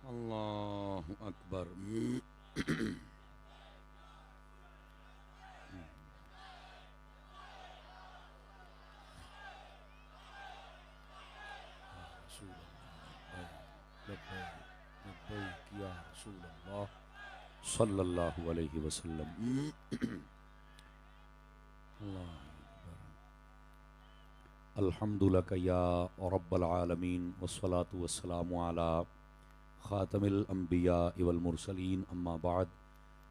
اللہ اکبر رسول اللہ لبیک یا رسول اللہ صلی اللہ علیہ وسلم اللہ اکبر الحمد لک یا رب العالمین والصلاة والسلام علی خاتم الانبیاء والمرسلین اما بعد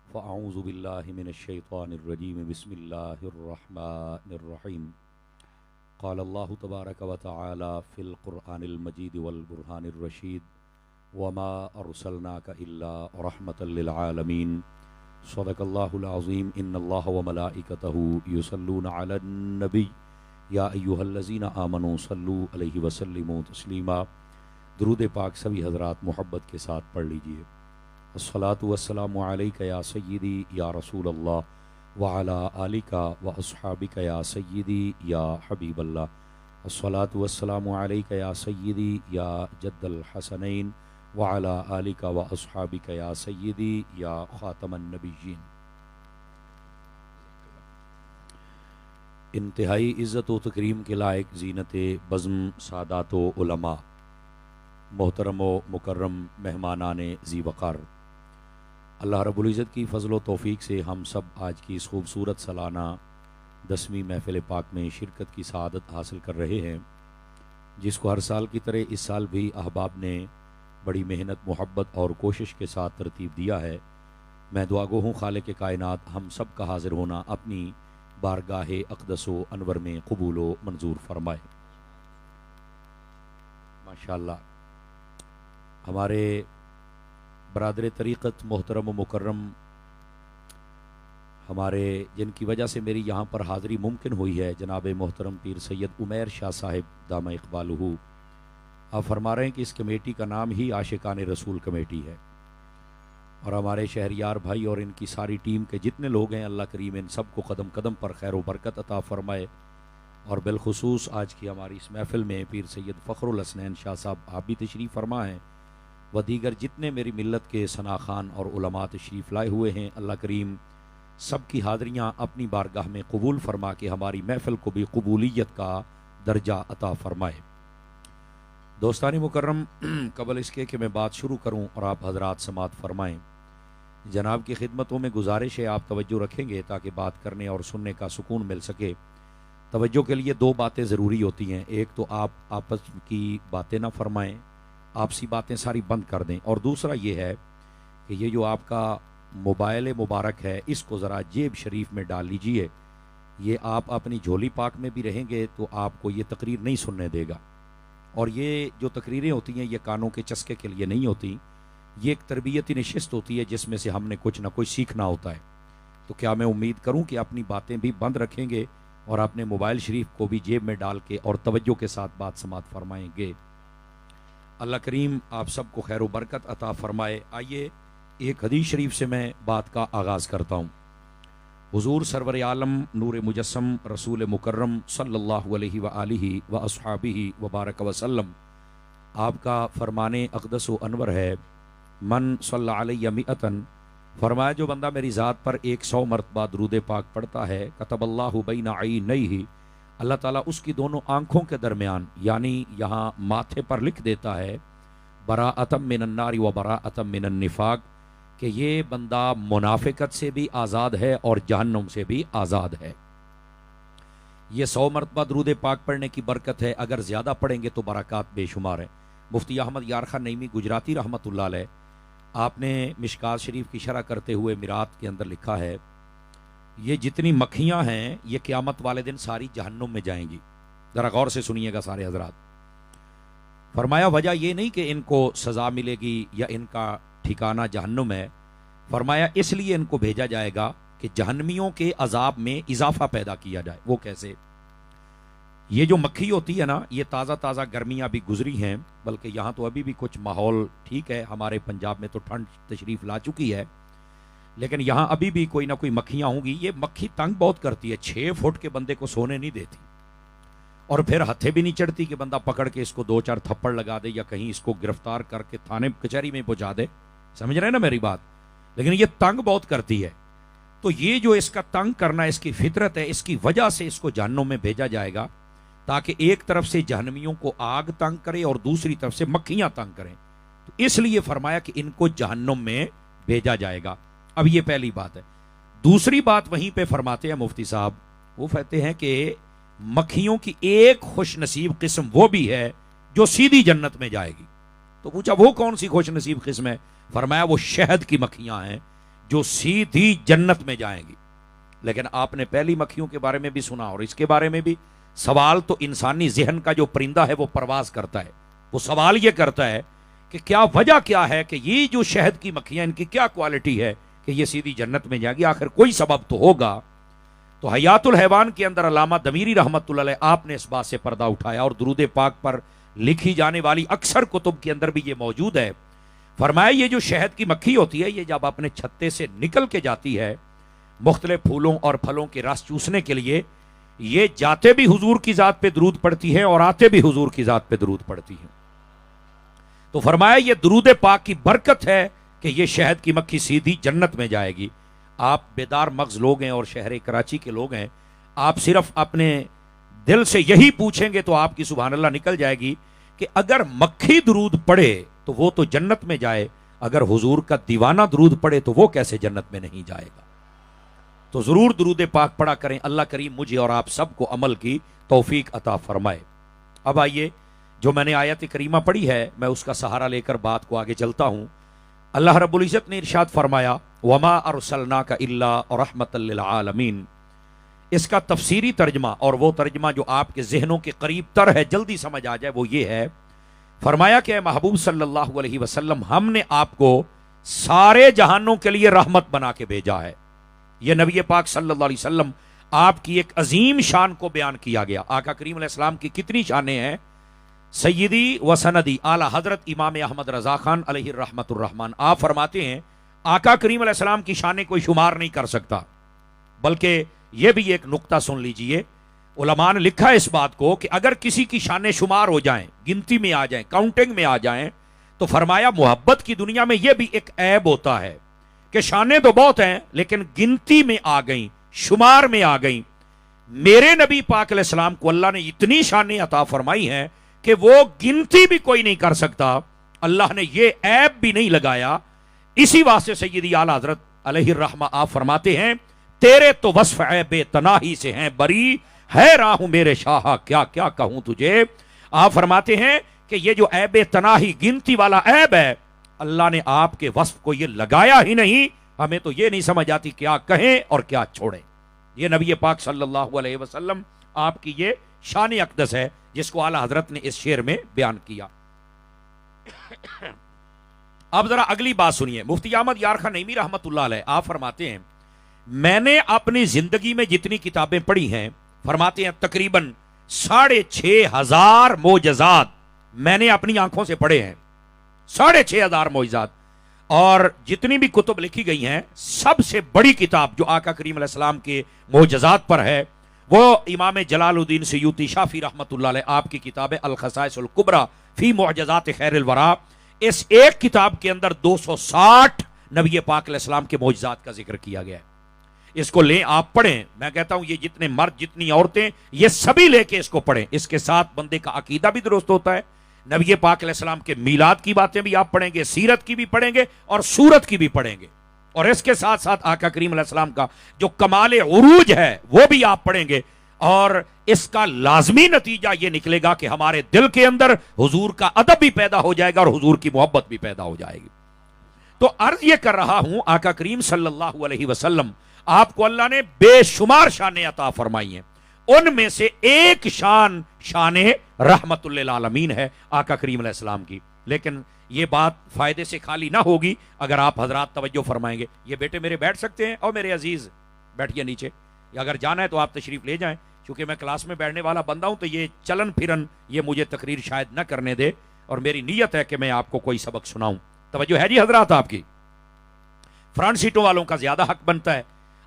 فاعوذ باللہ من الشیطان الرجیم بسم اللہ الرحمن الرحیم قال اللہ تبارک و تعالی فی القرآن المجید والبرہان الرشید وما ارسلناک الا رحمتا للعالمین صدق اللہ العظیم ان اللہ وملائکتہ یصلون علی النبی یا ایہا الذین آمنوا صلوا علیہ وسلموا تسلیما۔ درود پاک سبھی حضرات محبت کے ساتھ پڑھ لیجئے۔ الصلاۃ والسلام علیک یا سیدی یا رسول اللہ وعلی آلک و اصحابک یا سیدی یا حبیب اللہ۔ الصلاۃ والسلام علیک یا سیدی یا جد الحسنین وعلی آلک و اصحابک یا سیدی یا خاتم النبیین۔ انتہائی عزت و تکریم کے لائق زینت بزم سادات و علماء، محترم و مکرم مہمانان ذی وقار، اللہ رب العزت کی فضل و توفیق سے ہم سب آج کی اس خوبصورت سالانہ 10ویں محفل پاک میں شرکت کی سعادت حاصل کر رہے ہیں، جس کو ہر سال کی طرح اس سال بھی احباب نے بڑی محنت، محبت اور کوشش کے ساتھ ترتیب دیا ہے۔ میں دعا گو ہوں خالق کائنات ہم سب کا حاضر ہونا اپنی بارگاہ اقدس و انور میں قبول و منظور فرمائے۔ ماشاءاللہ ہمارے برادر طریقت محترم و مکرم، ہمارے جن کی وجہ سے میری یہاں پر حاضری ممکن ہوئی ہے، جناب محترم پیر سید عمیر شاہ صاحب دامہ اقبالہ، آپ فرما رہے ہیں کہ اس کمیٹی کا نام ہی عاشقان رسول کمیٹی ہے، اور ہمارے شہریار بھائی اور ان کی ساری ٹیم کے جتنے لوگ ہیں، اللہ کریم ان سب کو قدم قدم پر خیر و برکت عطا فرمائے۔ اور بالخصوص آج کی ہماری اس محفل میں پیر سید فخر الحسنین شاہ صاحب آپ بھی تشریف فرما ہیں، و دیگر جتنے میری ملت کے ثنا خان اور علماء تشریف لائے ہوئے ہیں، اللہ کریم سب کی حاضریاں اپنی بارگاہ میں قبول فرما کے ہماری محفل کو بھی قبولیت کا درجہ عطا فرمائے۔ دوستان مکرم، قبل اس کے کہ میں بات شروع کروں اور آپ حضرات سماعت فرمائیں، جناب کی خدمتوں میں گزارش ہے آپ توجہ رکھیں گے تاکہ بات کرنے اور سننے کا سکون مل سکے۔ توجہ کے لیے دو باتیں ضروری ہوتی ہیں، ایک تو آپ آپس کی باتیں نہ فرمائیں، آپسی باتیں ساری بند کر دیں، اور دوسرا یہ ہے کہ یہ جو آپ کا موبائل مبارک ہے اس کو ذرا جیب شریف میں ڈال لیجئے، یہ آپ اپنی جھولی پاک میں بھی رہیں گے تو آپ کو یہ تقریر نہیں سننے دے گا، اور یہ جو تقریریں ہوتی ہیں یہ کانوں کے چسکے کے لیے نہیں ہوتی، یہ ایک تربیتی نشست ہوتی ہے جس میں سے ہم نے کچھ نہ کچھ سیکھنا ہوتا ہے۔ تو کیا میں امید کروں کہ اپنی باتیں بھی بند رکھیں گے اور اپنے موبائل شریف کو بھی جیب میں ڈال کے اور توجہ کے ساتھ بات سماعت فرمائیں گے۔ اللہ کریم آپ سب کو خیر و برکت عطا فرمائے۔ آئیے ایک حدیث شریف سے میں بات کا آغاز کرتا ہوں۔ حضور سرور عالم نور مجسم رسول مکرم صلی اللہ علیہ وآلہ و اصحابہ وبارک وسلم، آپ کا فرمان اقدس و انور ہے، من صلی علیہ مئتن، فرمایا جو بندہ میری ذات پر 100 مرتبہ درود پاک پڑھتا ہے، کتب اللہ بین عینیہ، اللہ تعالیٰ اس کی دونوں آنکھوں کے درمیان یعنی یہاں ماتھے پر لکھ دیتا ہے، براءۃ من النار و براءۃ من النفاق، کہ یہ بندہ منافقت سے بھی آزاد ہے اور جہنم سے بھی آزاد ہے۔ یہ 100 مرتبہ درود پاک پڑھنے کی برکت ہے، اگر زیادہ پڑھیں گے تو برکات بے شمار ہیں۔ مفتی احمد یارخان نعیمی گجراتی رحمۃ اللہ علیہ، آپ نے مشکات شریف کی شرح کرتے ہوئے میرات کے اندر لکھا ہے، یہ جتنی مکھیاں ہیں یہ قیامت والے دن ساری جہنم میں جائیں گی۔ ذرا غور سے سنیے گا سارے حضرات۔ فرمایا وجہ یہ نہیں کہ ان کو سزا ملے گی یا ان کا ٹھکانہ جہنم ہے، فرمایا اس لیے ان کو بھیجا جائے گا کہ جہنمیوں کے عذاب میں اضافہ پیدا کیا جائے۔ وہ کیسے؟ یہ جو مکھی ہوتی ہے نا، یہ تازہ تازہ گرمیاں بھی گزری ہیں، بلکہ یہاں تو ابھی بھی کچھ ماحول ٹھیک ہے، ہمارے پنجاب میں تو ٹھنڈ تشریف لا چکی ہے، لیکن یہاں ابھی بھی کوئی نہ کوئی مکھیاں ہوں گی۔ یہ مکھی تنگ بہت کرتی ہے، 6 فٹ کے بندے کو سونے نہیں دیتی، اور پھر ہتھے بھی نہیں چڑھتی کہ بندہ پکڑ کے اس کو 2-4 تھپڑ لگا دے یا کہیں اس کو گرفتار کر کے تھانے کچہری میں پہنچا دے. سمجھ رہے ہیں نا میری بات؟ لیکن یہ تنگ بہت کرتی ہے. تو یہ جو اس کا تنگ کرنا اس کی فطرت ہے, اس کی وجہ سے اس کو جہنم میں بھیجا جائے گا, تاکہ ایک طرف سے جہنمیوں کو آگ تنگ کرے اور دوسری طرف سے مکھیاں تنگ کریں. تو اس لیے فرمایا کہ ان کو جہنم میں بھیجا جائے گا. اب یہ پہلی بات ہے. دوسری بات وہیں پہ فرماتے ہیں مفتی صاحب, وہ کہتے ہیں کہ مکھیوں کی ایک خوش نصیب قسم وہ بھی ہے جو سیدھی جنت میں جائے گی. تو پوچھا وہ کون سی خوش نصیب قسم ہے؟ فرمایا وہ شہد کی مکھیاں ہیں جو سیدھی جنت میں جائیں گی. لیکن آپ نے پہلی مکھیوں کے بارے میں بھی سنا اور اس کے بارے میں بھی. سوال تو انسانی ذہن کا جو پرندہ ہے وہ پرواز کرتا ہے, وہ سوال یہ کرتا ہے کہ کیا وجہ کیا ہے کہ یہ جو شہد کی مکھیاں ان کی کیا کوالٹی ہے کہ یہ سیدھی جنت میں جائیں گی؟ آخر کوئی سبب تو ہوگا. تو حیات الحیوان کے اندر علامہ دمیری رحمت اللہ علیہ آپ نے اس بات سے پردہ اٹھایا, اور درود پاک پر لکھی جانے والی اکثر کتب کے اندر بھی یہ موجود ہے. فرمایا یہ جو شہد کی مکھی ہوتی ہے, یہ جب اپنے چھتے سے نکل کے جاتی ہے مختلف پھولوں اور پھلوں کے رس چوسنے کے لیے, یہ جاتے بھی حضور کی ذات پہ درود پڑتی ہے اور آتے بھی حضور کی ذات پہ درود پڑتی ہے. تو فرمایا یہ درود پاک کی برکت ہے کہ یہ شہد کی مکھی سیدھی جنت میں جائے گی. آپ بیدار مغز لوگ ہیں اور شہر کراچی کے لوگ ہیں, آپ صرف اپنے دل سے یہی پوچھیں گے تو آپ کی سبحان اللہ نکل جائے گی کہ اگر مکھی درود پڑھے تو وہ تو جنت میں جائے, اگر حضور کا دیوانہ درود پڑھے تو وہ کیسے جنت میں نہیں جائے گا؟ تو ضرور درود پاک پڑھا کریں. اللہ کریم مجھے اور آپ سب کو عمل کی توفیق عطا فرمائے. اب آئیے, جو میں نے آیت کریمہ پڑھی ہے میں اس کا سہارا لے کر بات کو آگے چلتا ہوں. اللہ رب العزت نے ارشاد فرمایا وَمَا أَرْسَلْنَاكَ إِلَّا رَحْمَةً لِّلْعَالَمِينَ. اس کا تفسیری ترجمہ, اور وہ ترجمہ جو آپ کے ذہنوں کے قریب تر ہے, جلدی سمجھ آ جائے, وہ یہ ہے. فرمایا کہ اے محبوب صلی اللہ علیہ وسلم, ہم نے آپ کو سارے جہانوں کے لیے رحمت بنا کے بھیجا ہے. یہ نبی پاک صلی اللہ علیہ وسلم آپ کی ایک عظیم شان کو بیان کیا گیا. آقا کریم علیہ السلام کی کتنی شانیں ہیں؟ سیدی و سندی اعلی حضرت امام احمد رضا خان علیہ الرحمت الرحمن, آپ فرماتے ہیں آقا کریم علیہ السلام کی شانیں کوئی شمار نہیں کر سکتا. بلکہ یہ بھی ایک نقطہ سن لیجئے, علماء نے لکھا ہے اس بات کو کہ اگر کسی کی شانیں شمار ہو جائیں, گنتی میں آ جائیں, کاؤنٹنگ میں آ جائیں, تو فرمایا محبت کی دنیا میں یہ بھی ایک عیب ہوتا ہے کہ شانیں تو بہت ہیں لیکن گنتی میں آ گئیں, شمار میں آ گئیں. میرے نبی پاک علیہ السلام کو اللہ نے اتنی شانیں عطا فرمائی ہیں کہ وہ گنتی بھی کوئی نہیں کر سکتا. اللہ نے یہ عیب بھی نہیں لگایا. اسی واسطے سیدی اعلی حضرت علیہ الرحمہ آپ فرماتے ہیں تیرے تو وصف عیب تناہی سے ہیں بری, ہے راہ میرے شاہ کیا کیا کہوں تجھے. آپ فرماتے ہیں کہ یہ جو عیب تناہی گنتی والا عیب ہے, اللہ نے آپ کے وصف کو یہ لگایا ہی نہیں. ہمیں تو یہ نہیں سمجھ آتی کیا کہیں اور کیا چھوڑیں. یہ نبی پاک صلی اللہ علیہ وسلم آپ کی یہ شان اقدس ہے جس کو اعلی حضرت نے اس شعر میں بیان کیا. اب ذرا اگلی بات سنیے. مفتی احمد یار خان نعیمی رحمت اللہ علیہ آپ فرماتے ہیں میں نے اپنی زندگی میں جتنی کتابیں پڑھی ہیں, فرماتے ہیں تقریباً 6,500 معجزات میں نے اپنی آنکھوں سے پڑھے ہیں. 6,500 معجزات. اور جتنی بھی کتب لکھی گئی ہیں, سب سے بڑی کتاب جو آقا کریم علیہ السلام کے معجزات پر ہے وہ امام جلال الدین سیوطی شافعی رحمت اللہ علیہ آپ کی کتاب ہے الخصائص الکبریٰ فی معجزات خیر الورا. اس ایک کتاب کے اندر 260 نبی پاک علیہ السلام کے معجزات کا ذکر کیا گیا ہے. اس کو لیں, آپ پڑھیں. میں کہتا ہوں یہ جتنے مرد جتنی عورتیں یہ سبھی لے کے اس کو پڑھیں. اس کے ساتھ بندے کا عقیدہ بھی درست ہوتا ہے. نبی پاک علیہ السلام کے میلاد کی باتیں بھی آپ پڑھیں گے, سیرت کی بھی پڑھیں گے اور سورت کی بھی پڑھیں گے, اور اس کے ساتھ ساتھ آقا کریم علیہ السلام کا جو کمال عروج ہے وہ بھی آپ پڑھیں گے. اور اس کا لازمی نتیجہ یہ نکلے گا کہ ہمارے دل کے اندر حضور کا ادب بھی پیدا ہو جائے گا اور حضور کی محبت بھی پیدا ہو جائے گی. تو عرض یہ کر رہا ہوں آقا کریم صلی اللہ علیہ وسلم آپ کو اللہ نے بے شمار شانیں عطا فرمائی ہیں. ان میں سے ایک شان رحمت للعالمین ہے آقا کریم علیہ السلام کی. لیکن یہ بات فائدے سے خالی نہ ہوگی اگر آپ حضرات توجہ فرمائیں گے. یہ بیٹے میرے بیٹھ سکتے ہیں, اور میرے عزیز بیٹھیے نیچے, یا اگر جانا ہے تو آپ تشریف لے جائیں. چونکہ میں کلاس میں بیٹھنے والا بندہ ہوں تو یہ چلن پھرن یہ مجھے تقریر شاید نہ کرنے دے, اور میری نیت ہے کہ میں آپ کو کوئی سبق سناؤں. توجہ ہے جی حضرات آپ کی؟ فرنٹ سیٹوں والوں کا زیادہ حق بنتا ہے.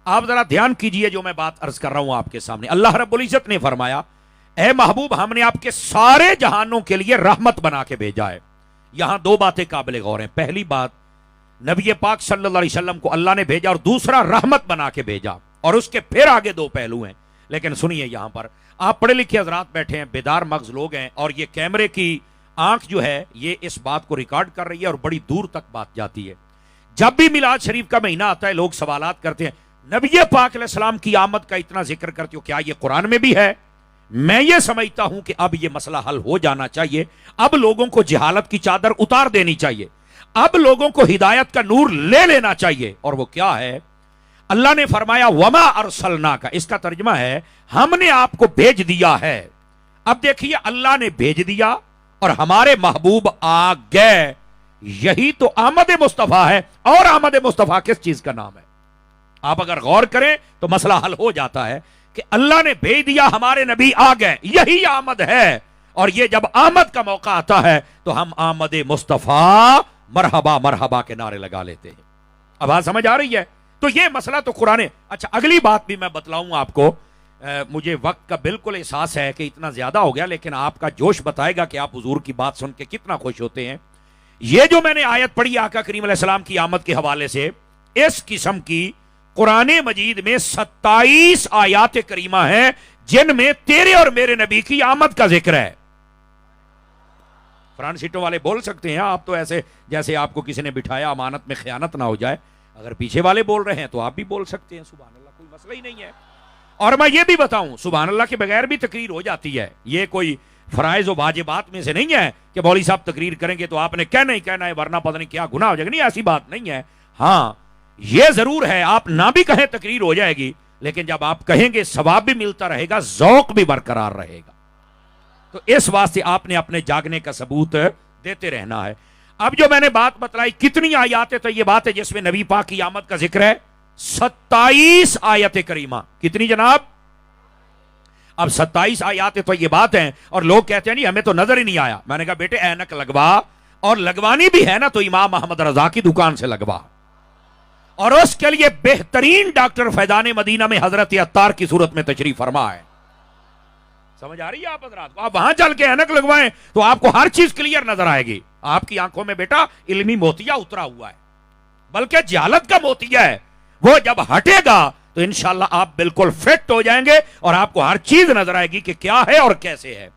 آپ ذرا دھیان کیجئے جو میں بات عرض کر رہا ہوں آپ کے سامنے. اللہ رب العزت نے فرمایا اے محبوب ہم نے آپ کے سارے جہانوں کے لیے رحمت بنا کے بھیجا ہے. یہاں دو باتیں قابل غور ہیں. پہلی بات، نبی پاک صلی اللہ علیہ وسلم کو اللہ نے بھیجا، اور دوسرا رحمت بنا کے بھیجا. اور اس کے پھر آگے دو پہلو ہیں. لیکن سنیے، یہاں پر آپ پڑھے لکھے حضرات بیٹھے ہیں، بیدار مغز لوگ ہیں، اور یہ کیمرے کی آنکھ جو ہے یہ اس بات کو ریکارڈ کر رہی ہے اور بڑی دور تک بات جاتی ہے. جب بھی میلاد شریف کا مہینہ آتا ہے لوگ سوالات کرتے ہیں، نبی پاک علیہ السلام کی آمد کا اتنا ذکر کرتے ہو، کیا یہ قرآن میں بھی ہے؟ میں یہ سمجھتا ہوں کہ اب یہ مسئلہ حل ہو جانا چاہیے. اب لوگوں کو جہالت کی چادر اتار دینی چاہیے. اب لوگوں کو ہدایت کا نور لے لینا چاہیے. اور وہ کیا ہے؟ اللہ نے فرمایا وما ارسلناک، اس کا ترجمہ ہے ہم نے آپ کو بھیج دیا ہے. اب دیکھیے، اللہ نے بھیج دیا اور ہمارے محبوب آ گئے. یہی تو آمد مصطفیٰ ہے. اور آمد مصطفیٰ کس چیز کا نام ہے؟ آپ اگر غور کریں تو مسئلہ حل ہو جاتا ہے کہ اللہ نے بھیج دیا، ہمارے نبی آ گئے، یہی آمد ہے. اور یہ جب آمد کا موقع آتا ہے تو ہم آمد مصطفیٰ مرحبا مرحبا کے نعرے لگا لیتے ہیں. اب بات سمجھ آ رہی ہے؟ تو یہ مسئلہ تو قرآن. اچھا، اگلی بات بھی میں بتلاؤں آپ کو. مجھے وقت کا بالکل احساس ہے کہ اتنا زیادہ ہو گیا، لیکن آپ کا جوش بتائے گا کہ آپ حضور کی بات سن کے کتنا خوش ہوتے ہیں. یہ جو میں نے آیت پڑھی آقا کریم علیہ السلام کی آمد کے حوالے سے، اس قسم کی قرآن مجید میں 27 آیات کریمہ ہیں جن میں تیرے اور میرے نبی کی آمد کا ذکر ہے. فرنٹ سیٹوں والے بول سکتے ہیں، آپ تو ایسے جیسے آپ کو کسی نے بٹھایا امانت میں خیانت نہ ہو جائے. اگر پیچھے والے بول رہے ہیں تو آپ بھی بول سکتے ہیں. سبحان اللہ، کوئی مسئلہ ہی نہیں ہے. اور میں یہ بھی بتاؤں، سبحان اللہ کے بغیر بھی تقریر ہو جاتی ہے. یہ کوئی فرائض و واجبات میں سے نہیں ہے کہ مولوی صاحب تقریر کریں گے تو آپ نے کہنا ہی کہنا ہے ورنہ پتہ نہیں کیا گناہ ہو جائے گا. نہیں، ایسی بات نہیں ہے. ہاں، یہ ضرور ہے، آپ نہ بھی کہیں تقریر ہو جائے گی، لیکن جب آپ کہیں گے ثواب بھی ملتا رہے گا، ذوق بھی برقرار رہے گا. تو اس واسطے آپ نے اپنے جاگنے کا ثبوت دیتے رہنا ہے. اب جو میں نے بات بتلائی، کتنی آیات تو یہ بات ہے جس میں نبی پاک کی آمد کا ذکر ہے؟ 27 آیت کریمہ. کتنی جناب؟ اب 27 آیات تو یہ بات ہیں، اور لوگ کہتے ہیں نہیں ہمیں تو نظر ہی نہیں آیا. میں نے کہا بیٹے اینک لگوا، اور لگوانی بھی ہے نا تو امام محمد رضا کی دکان سے لگوا. اور اس کے لیے بہترین ڈاکٹر فیضان مدینہ میں حضرت عطار کی صورت میں تشریف فرما ہے. سمجھ آ رہی ہے آپ حضرات کو؟ آپ وہاں چل کے اینک لگوائیں تو آپ کو ہر چیز کلیئر نظر آئے گی. آپ کی آنکھوں میں بیٹا علمی موتیا اترا ہوا ہے، بلکہ جہالت کا موتیا ہے. وہ جب ہٹے گا تو انشاءاللہ آپ بالکل فٹ ہو جائیں گے اور آپ کو ہر چیز نظر آئے گی کہ کیا ہے اور کیسے ہے.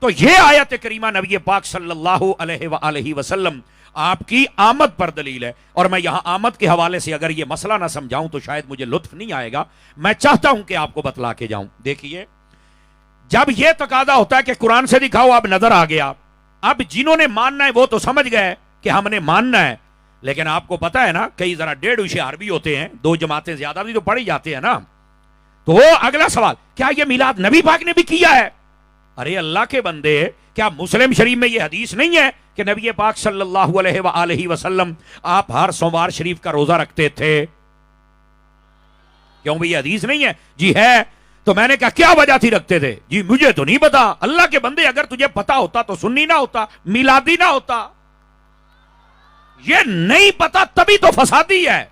تو یہ آیت کریمہ نبی پاک صلی اللہ علیہ وآلہ وسلم آپ کی آمد پر دلیل ہے. اور میں یہاں آمد کے حوالے سے اگر یہ مسئلہ نہ سمجھاؤں تو شاید مجھے لطف نہیں آئے گا. میں چاہتا ہوں کہ آپ کو بتلا کے جاؤں. دیکھیے، جب یہ تقاضا ہوتا ہے کہ قرآن سے دکھاؤ، اب نظر آ گیا. اب جنہوں نے ماننا ہے وہ تو سمجھ گئے کہ ہم نے ماننا ہے، لیکن آپ کو پتا ہے نا کئی ذرا ڈیڑھ ہوشیار بھی ہوتے ہیں، 2 جماعتیں زیادہ بھی تو پڑھی جاتے ہیں نا. تو وہ اگلا سوال، کیا یہ میلاد نبی پاک نے بھی کیا ہے؟ ارے اللہ کے بندے، کیا مسلم شریف میں یہ حدیث نہیں ہے کہ نبی پاک صلی اللہ علیہ وآلہ وسلم آپ ہر سوموار شریف کا روزہ رکھتے تھے؟ کیوں بھی یہ حدیث نہیں ہے؟ جی ہے. تو میں نے کہا کیا وجہ تھی رکھتے تھے؟ جی مجھے تو نہیں پتا. اللہ کے بندے، اگر تجھے پتا ہوتا تو سنی نہ ہوتا، میلادی نہ ہوتا. یہ نہیں پتا تبھی تو فسادی ہے،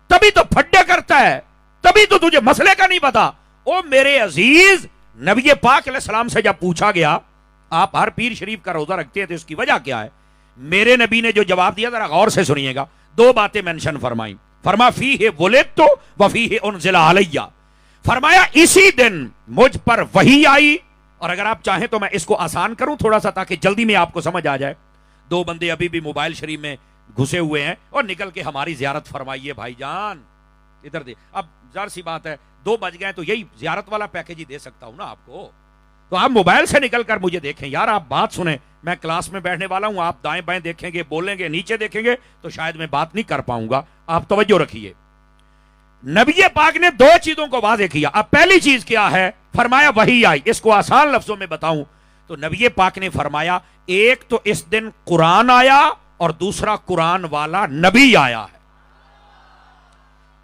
تبھی تو پھڈے کرتا ہے، تبھی تو تجھے مسئلے کا نہیں پتا. او میرے عزیز، نبی پاک علیہ السلام سے جب پوچھا گیا آپ ہر پیر شریف کا روزہ رکھتے ہیں تو اس کی وجہ کیا ہے، میرے نبی نے جو جواب دیا ذرا غور سے سنیے گا. 2 باتیں مینشن فرمائیں. فرما فیہ ولدت وفیہ انزل علیہ، فرمایا اسی دن مجھ پر وحی آئی. اور اگر آپ چاہیں تو میں اس کو آسان کروں تھوڑا سا تاکہ جلدی میں آپ کو سمجھ آ جائے. 2 بندے ابھی بھی موبائل شریف میں گھسے ہوئے ہیں اور نکل کے ہماری زیارت فرمائیے بھائی جان. ادھر دے. اب ظاہر سی بات ہے 2 بج گئے تو یہی زیارت والا پیکج ہی دے سکتا ہوں نا آپ کو. تو آپ موبائل سے نکل کر مجھے دیکھیں یار، آپ بات سنیں. میں کلاس میں بیٹھنے والا ہوں، آپ دائیں بائیں دیکھیں گے، بولیں گے، نیچے دیکھیں گے تو شاید میں بات نہیں کر پاؤں گا. آپ توجہ رکھیے. نبی پاک نے 2 چیزوں کو واضح کیا. اب پہلی چیز کیا ہے؟ فرمایا وحی آئی. اس کو آسان لفظوں میں بتاؤں تو نبی پاک نے فرمایا ایک تو اس دن قرآن آیا اور دوسرا قرآن والا نبی آیا ہے،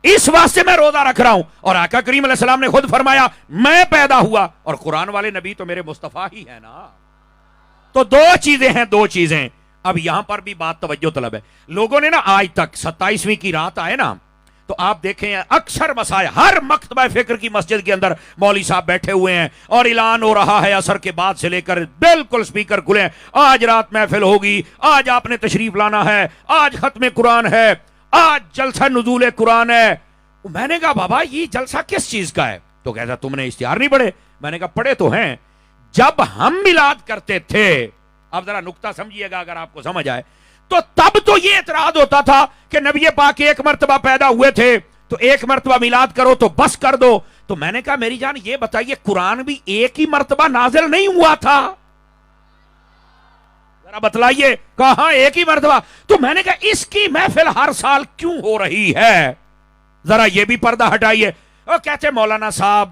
اس واسطے میں روزہ رکھ رہا ہوں. اور آقا کریم علیہ السلام نے خود فرمایا میں پیدا ہوا اور قرآن والے نبی تو میرے مصطفیٰ ہی ہے نا. تو 2 چیزیں ہیں، 2 چیزیں. اب یہاں پر بھی بات توجہ طلب ہے. لوگوں نے نا آج تک 27ویں کی رات آئے نا تو آپ دیکھیں اکثر مسائل ہر مکتبہ فکر کی مسجد کے اندر مولوی صاحب بیٹھے ہوئے ہیں اور اعلان ہو رہا ہے عصر کے بعد سے لے کر بالکل سپیکر کھلے ہیں، آج رات محفل ہوگی، آج آپ نے تشریف لانا ہے، آج ختم قرآن ہے، آج جلسہ نزول قرآن ہے۔ میں نے کہا بابا یہ جلسہ کس چیز کا ہے؟ تو کہتا تم نے اشتہار نہیں پڑھے؟ میں نے کہا پڑھے تو ہیں، جب ہم میلاد کرتے تھے، اب ذرا نکتہ سمجھیے گا اگر آپ کو سمجھ آئے، تو تب تو یہ اعتراض ہوتا تھا کہ نبی پاک ایک مرتبہ پیدا ہوئے تھے تو ایک مرتبہ میلاد کرو تو بس کر دو۔ تو میں نے کہا میری جان یہ بتائیے قرآن بھی ایک ہی مرتبہ نازل نہیں ہوا تھا؟ ذرا بتلائیے، کہاں ایک ہی مرتبہ؟ تو میں نے کہا اس کی محفل ہر سال کیوں ہو رہی ہے؟ ذرا یہ بھی پردہ ہٹائیے۔ اور کہتے مولانا صاحب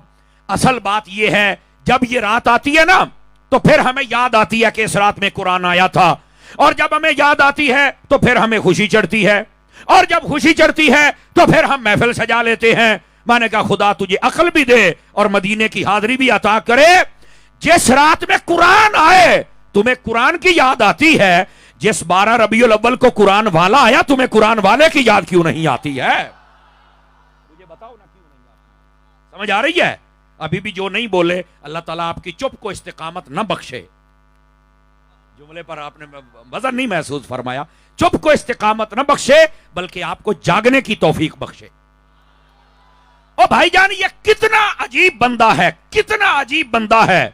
اصل بات یہ ہے جب یہ رات آتی ہے نا تو پھر ہمیں یاد آتی ہے کہ اس رات میں قرآن آیا تھا، اور جب ہمیں یاد آتی ہے تو پھر ہمیں خوشی چڑھتی ہے، اور جب خوشی چڑھتی ہے تو پھر ہم محفل سجا لیتے ہیں۔ میں نے کہا خدا تجھے عقل بھی دے اور مدینے کی حاضری بھی عطا کرے، جس رات میں قرآن آئے تمہیں قرآن کی یاد آتی ہے، جس 12 ربیع الاول کو قرآن والا آیا تمہیں قرآن والے کی یاد کیوں نہیں آتی ہے؟ مجھے بتاؤ نا کیوں نہیں آتی؟ سمجھ آ رہی ہے؟ ابھی بھی جو نہیں بولے اللہ تعالیٰ آپ کی چپ کو استقامت نہ بخشے۔ جملے پر آپ نے وزن نہیں محسوس فرمایا، چپ کو استقامت نہ بخشے بلکہ آپ کو جاگنے کی توفیق بخشے۔ او بھائی جان یہ کتنا عجیب بندہ ہے، کتنا عجیب بندہ ہے،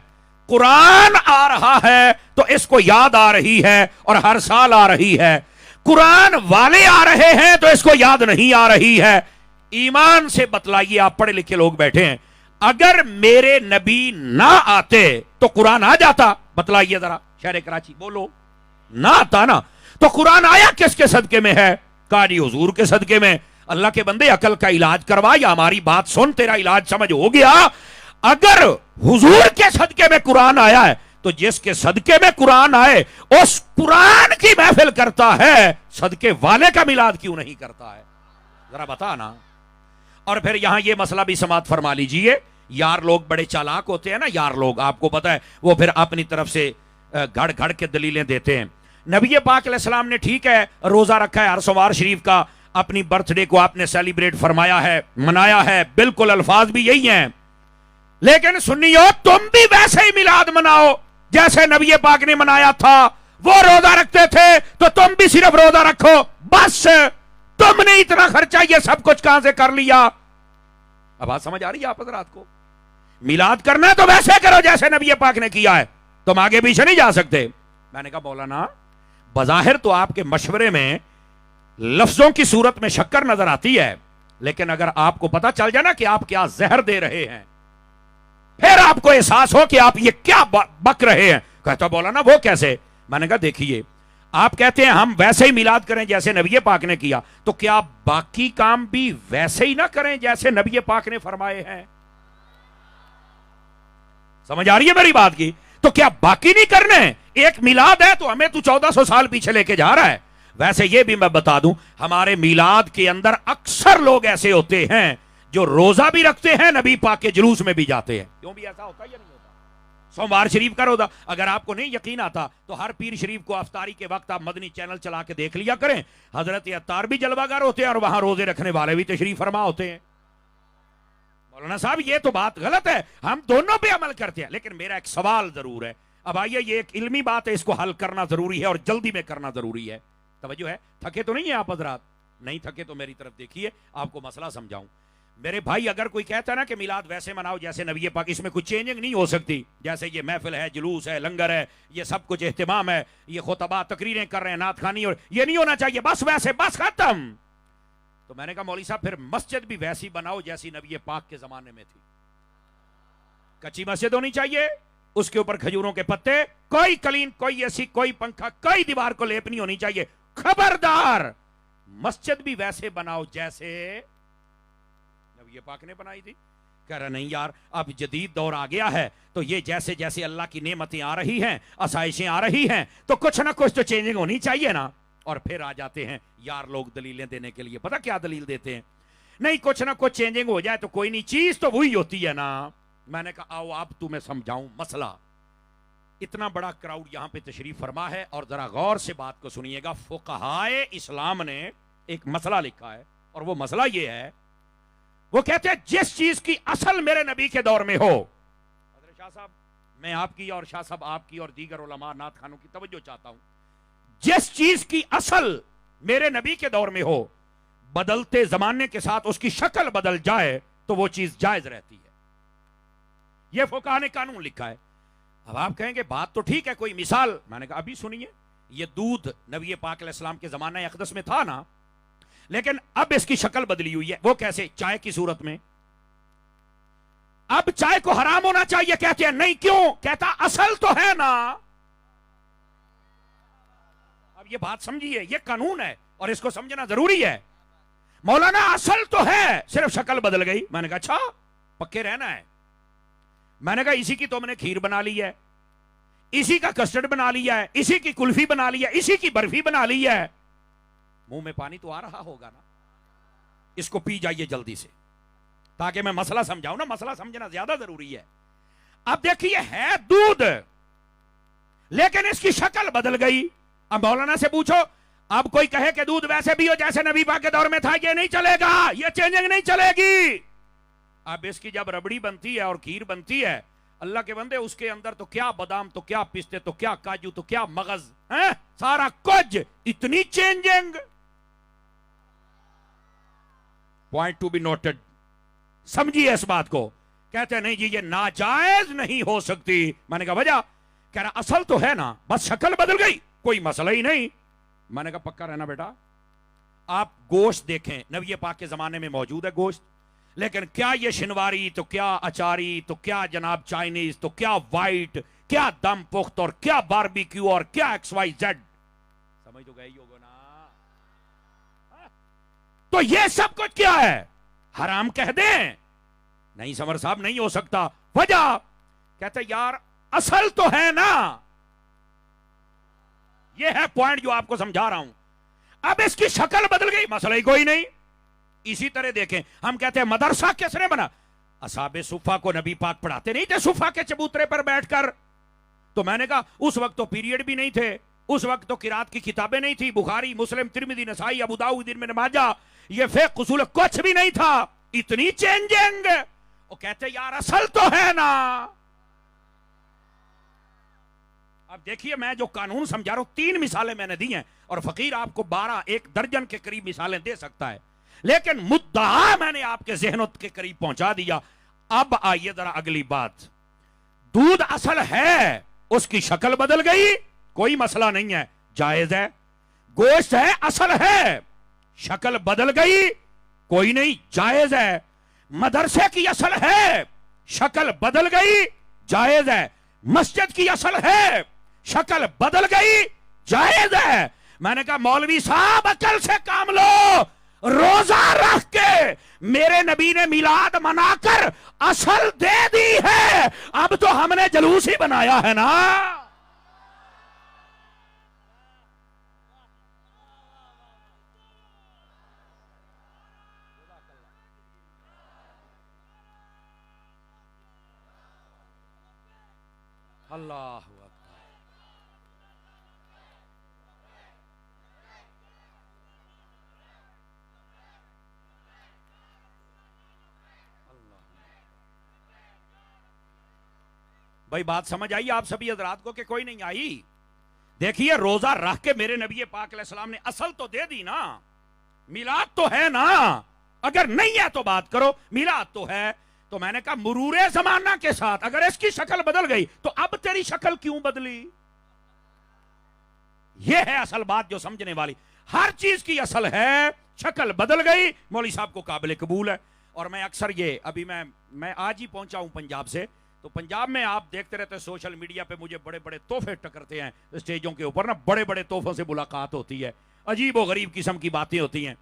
قرآن آ رہا ہے تو اس کو یاد آ رہی ہے اور ہر سال آ رہی ہے، قرآن والے آ رہے ہیں تو اس کو یاد نہیں آ رہی ہے۔ ایمان سے بتلائیے، آپ پڑھے لکھے لوگ بیٹھے ہیں، اگر میرے نبی نہ آتے تو قرآن آ جاتا؟ بتلائیے ذرا، شہر کراچی بولو، نہ آتا نا؟ تو قرآن آیا کس کے صدقے میں ہے؟ قاری حضور کے صدقے میں۔ اللہ کے بندے عقل کا علاج کروا یا ہماری بات سن، تیرا علاج سمجھ ہو گیا۔ اگر حضور کے صدقے میں قرآن آیا ہے تو جس کے صدقے میں قرآن آئے اس قرآن کی محفل کرتا ہے، صدقے والے کا میلاد کیوں نہیں کرتا ہے؟ ذرا بتا نا۔ اور پھر یہاں یہ مسئلہ بھی سماعت فرما لیجئے، یار لوگ بڑے چالاک ہوتے ہیں نا، یار لوگ آپ کو پتا ہے وہ پھر اپنی طرف سے گھڑ گھڑ کے دلیلیں دیتے ہیں۔ نبی پاک علیہ السلام نے ٹھیک ہے روزہ رکھا ہے ہر سوار شریف کا، اپنی برتھ ڈے کو آپ نے سیلیبریٹ فرمایا ہے، منایا ہے، بالکل الفاظ بھی یہی ہیں، لیکن سنیو تم بھی ویسے ہی میلاد مناؤ جیسے نبی پاک نے منایا تھا۔ وہ روزہ رکھتے تھے تو تم بھی صرف روزہ رکھو، بس تم نے اتنا خرچہ یہ سب کچھ کہاں سے کر لیا؟ اب بات سمجھ آ رہی ہے آپ حضرات کو؟ میلاد کرنا ہے تو ویسے کرو جیسے نبی پاک نے کیا ہے، تم آگے پیچھے نہیں جا سکتے۔ میں نے کہا مولانا بظاہر تو آپ کے مشورے میں لفظوں کی صورت میں شکر نظر آتی ہے، لیکن اگر آپ کو پتا چل جائے نا کہ آپ کیا زہر دے رہے ہیں، پھر آپ کو احساس ہو کہ آپ یہ کیا بک رہے ہیں۔ کہتا مولانا وہ کیسے؟ میں نے کہا دیکھیے آپ کہتے ہیں ہم ویسے ہی میلاد کریں جیسے نبی پاک نے کیا، تو کیا باقی کام بھی ویسے ہی نہ کریں جیسے نبی پاک نے فرمائے ہیں؟ سمجھ آ رہی ہے میری بات کی؟ تو کیا باقی نہیں کرنے؟ ایک میلاد ہے تو ہمیں تو 1400 سال پیچھے لے کے جا رہا ہے۔ ویسے یہ بھی میں بتا دوں ہمارے میلاد کے اندر اکثر لوگ ایسے ہوتے ہیں جو روزہ بھی رکھتے ہیں، نبی پاک کے جلوس میں بھی جاتے ہیں۔ کیوں بھی ایسا ہوتا ہے یا نہیں ہوتا؟ سوموار شریف کا روزہ اگر آپ کو نہیں یقین آتا تو ہر پیر شریف کو افطاری کے وقت آپ مدنی چینل چلا کے دیکھ لیا کریں، حضرت عطار بھی جلوہ گر ہوتے ہیں اور وہاں روزے رکھنے والے بھی تشریف فرما ہوتے ہیں۔ مولانا صاحب یہ تو بات غلط ہے، ہم دونوں پہ عمل کرتے ہیں، لیکن میرا ایک سوال ضرور ہے۔ اب آئیے یہ ایک علمی بات ہے، اس کو حل کرنا ضروری ہے اور جلدی میں کرنا ضروری ہے۔ توجہ ہے؟ تھکے تو نہیں ہیں آپ حضرات؟ نہیں تھکے تو میری طرف دیکھیے، آپ کو مسئلہ سمجھاؤں۔ میرے بھائی اگر کوئی کہتا ہے نا کہ میلاد ویسے مناؤ جیسے نبی پاک، اس میں کچھ چینجنگ نہیں ہو سکتی، جیسے یہ محفل ہے، جلوس ہے، لنگر ہے، یہ سب کچھ اہتمام ہے، یہ خطبہ تقریریں کر رہے ہیں، نعت خوانی، اور یہ نہیں ہونا چاہیے، بس ویسے، بس ختم۔ تو میں نے کہا مولوی صاحب پھر مسجد بھی ویسی بناؤ جیسی نبی پاک کے زمانے میں تھی۔ کچی مسجد ہونی چاہیے، اس کے اوپر کھجوروں کے پتے، کوئی کلین، کوئی ایسی، کوئی پنکھا، کوئی دیوار کو لیپ نہیں ہونی چاہیے۔ خبردار مسجد بھی ویسے بناؤ جیسے نبی پاک نے بنائی تھی۔ کہہ رہا نہیں یار اب جدید دور آ گیا ہے تو یہ جیسے جیسے اللہ کی نعمتیں آ رہی ہیں، آسائشیں آ رہی ہیں، تو کچھ نہ کچھ تو چینجنگ ہونی چاہیے نا۔ اور پھر آ جاتے ہیں یار لوگ دلیلیں دینے کے لیے، پتہ کیا دلیل دیتے ہیں؟ نہیں کچھ نہ کچھ چینجنگ ہو جائے تو کوئی نہیں، چیز تو وہی ہوتی ہے نا۔ میں نے کہا آؤ اب تمہیں سمجھاؤں مسئلہ۔ اتنا بڑا کراؤڈ یہاں پہ تشریف فرما ہے اور ذرا غور سے بات کو سنیے گا۔ فقہائے اسلام نے ایک مسئلہ لکھا ہے اور وہ مسئلہ یہ ہے وہ کہتے ہیں جس چیز کی اصل میرے نبی کے دور میں ہو. حضرت شاہ صاحب میں آپ کی اور شاہ صاحب آپ کی اور دیگر علماء نعت خانوں کی توجہ چاہتا ہوں. جس چیز کی اصل میرے نبی کے دور میں ہو بدلتے زمانے کے ساتھ اس کی شکل بدل جائے تو وہ چیز جائز رہتی ہے. یہ فقہاء نے قانون لکھا ہے. اب آپ کہیں گے بات تو ٹھیک ہے, کوئی مثال؟ میں نے کہا ابھی سنیے. یہ دودھ نبی پاک علیہ السلام کے زمانہ اقدس میں تھا نا, لیکن اب اس کی شکل بدلی ہوئی ہے. وہ کیسے؟ چائے کی صورت میں. اب چائے کو حرام ہونا چاہیے, کہتے ہیں نہیں. کیوں؟ کہتا اصل تو ہے نا. اب یہ بات سمجھیے, یہ قانون ہے اور اس کو سمجھنا ضروری ہے. مولانا اصل تو ہے, صرف شکل بدل گئی. میں نے کہا اچھا پکے رہنا ہے. میں نے کہا اسی کی تم نے کھیر بنا لی ہے, اسی کا کسٹرڈ بنا لیا ہے, اسی کی کلفی بنا لی ہے, اسی کی برفی بنا لی ہے. منہ میں پانی تو آ رہا ہوگا نا. اس کو پی جائیے جلدی سے تاکہ میں مسئلہ سمجھاؤں نا. مسئلہ سمجھنا زیادہ ضروری ہے. اب دیکھیے ہے دودھ, لیکن اس کی شکل بدل گئی. اب مولانا سے پوچھو, اب کوئی کہے کہ دودھ ویسے بھی ہو جیسے نبی پاک کے دور میں تھا, یہ نہیں چلے گا, یہ چینجنگ نہیں چلے گی. اب اس کی جب ربڑی بنتی ہے اور کھیر بنتی ہے, اللہ کے بندے اس کے اندر تو کیا بادام, تو کیا پستے, تو کیا کاجو, تو کیا مغز, سارا کچھ. اتنی changing. Point to be noted. سمجھیے اس بات کو. کہتے ہیں نہیں جی یہ ناجائز نہیں ہو سکتی. میں نے کہا وجہ؟ کہہ رہا اصل تو ہے نا, بس شکل بدل گئی, کوئی مسئلہ ہی نہیں. میں نے کہا پکا رہنا بیٹا. آپ گوشت دیکھیں, نبی پاک کے زمانے میں موجود ہے گوشت, لیکن کیا یہ شنواری, تو کیا اچاری, تو کیا جناب چائنیز, تو کیا وائٹ, کیا دم پخت, اور کیا باربیکیو, اور کیا ایکس وائی زیڈ. سمجھ تو گئے ہی ہوگا نا. تو یہ سب کچھ کیا ہے؟ حرام کہہ دیں؟ نہیں سمر صاحب نہیں ہو سکتا. وجہ؟ کہتے یار اصل تو ہے نا. یہ ہے پوائنٹ جو آپ کو سمجھا رہا ہوں. اب اس کی شکل بدل گئی, مسئلہ ہی کوئی نہیں. اسی طرح دیکھیں, ہم کہتے ہیں مدرسہ کس نے بنا؟ اصحاب صفہ کو نبی پاک پڑھاتے نہیں تھے صفہ کے چبوترے پر بیٹھ کر؟ تو میں نے کہا اس وقت تو پیریڈ بھی نہیں تھے, اس وقت تو قرات کی کتابیں نہیں تھی, بخاری, مسلم, ترمذی, نسائی, ابو داؤد, ابن ماجہ, یہ فقہ اصول کچھ بھی نہیں تھا. اتنی چینجنگ. وہ کہتے یار اصل تو ہے نا. اب دیکھیے میں جو قانون سمجھا رہا ہوں, 3 مثالیں میں نے دی ہیں, اور فقیر آپ کو 12 ایک درجن کے قریب مثالیں دے سکتا ہے, لیکن مدعا میں نے آپ کے ذہنوں کے قریب پہنچا دیا. اب آئیے ذرا اگلی بات. دودھ اصل ہے, اس کی شکل بدل گئی, کوئی مسئلہ نہیں ہے, جائز ہے. گوشت ہے, اصل ہے, شکل بدل گئی, کوئی نہیں, جائز ہے. مدرسے کی اصل ہے, شکل بدل گئی, جائز ہے. مسجد کی اصل ہے, شکل بدل گئی, جائز ہے. میں نے کہا مولوی صاحب عقل سے کام لو. روزہ رکھ کے میرے نبی نے میلاد منا کر اصل دے دی ہے, اب تو ہم نے جلوس ہی بنایا ہے نا. اللہ بھائی بات سمجھ آئی آپ سبھی حضرات کو کہ کوئی نہیں آئی؟ دیکھیے روزہ رکھ کے میرے نبی پاک علیہ السلام نے اصل تو دے دی نا, میلاد تو ہے نا. اگر نہیں ہے تو بات کرو, میلاد تو ہے. تو میں نے کہا مرور زمانہ کے ساتھ اگر اس کی شکل بدل گئی تو اب تیری شکل کیوں بدلی؟ یہ ہے اصل بات جو سمجھنے والی. ہر چیز کی اصل ہے, شکل بدل گئی, مولوی صاحب کو قابل قبول ہے. اور میں اکثر یہ ابھی میں آج ہی پہنچا ہوں پنجاب سے, تو پنجاب میں آپ دیکھتے رہتے سوشل میڈیا پہ مجھے بڑے بڑے تحفے ٹکرتے ہیں اسٹیجوں کے اوپر نا, بڑے بڑے تحفوں سے ملاقات ہوتی ہے, عجیب و غریب قسم کی باتیں ہوتی ہیں.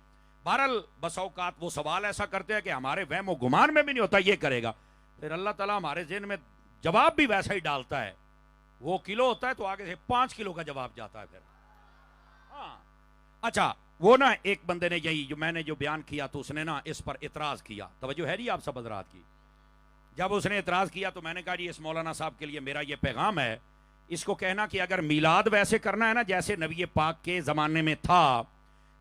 بہرحال بس اوقات وہ سوال ایسا کرتے ہیں کہ ہمارے وہم و گمان میں بھی نہیں ہوتا یہ کرے گا, پھر اللہ تعالیٰ ہمارے ذہن میں جواب بھی ویسا ہی ڈالتا ہے. وہ کلو ہوتا ہے تو آگے سے 5 کلو کا جواب جاتا ہے پھر. ہاں اچھا وہ نا ایک بندے نے یہی جو میں نے جو بیان کیا تو اس نے نا اس پر اعتراض کیا. توجہ ہے جی آپ سب حضرات کی؟ جب اس نے اعتراض کیا تو میں نے کہا جی اس مولانا صاحب کے لیے میرا یہ پیغام ہے, اس کو کہنا کہ اگر میلاد ویسے کرنا ہے نا جیسے نبی پاک کے زمانے میں تھا,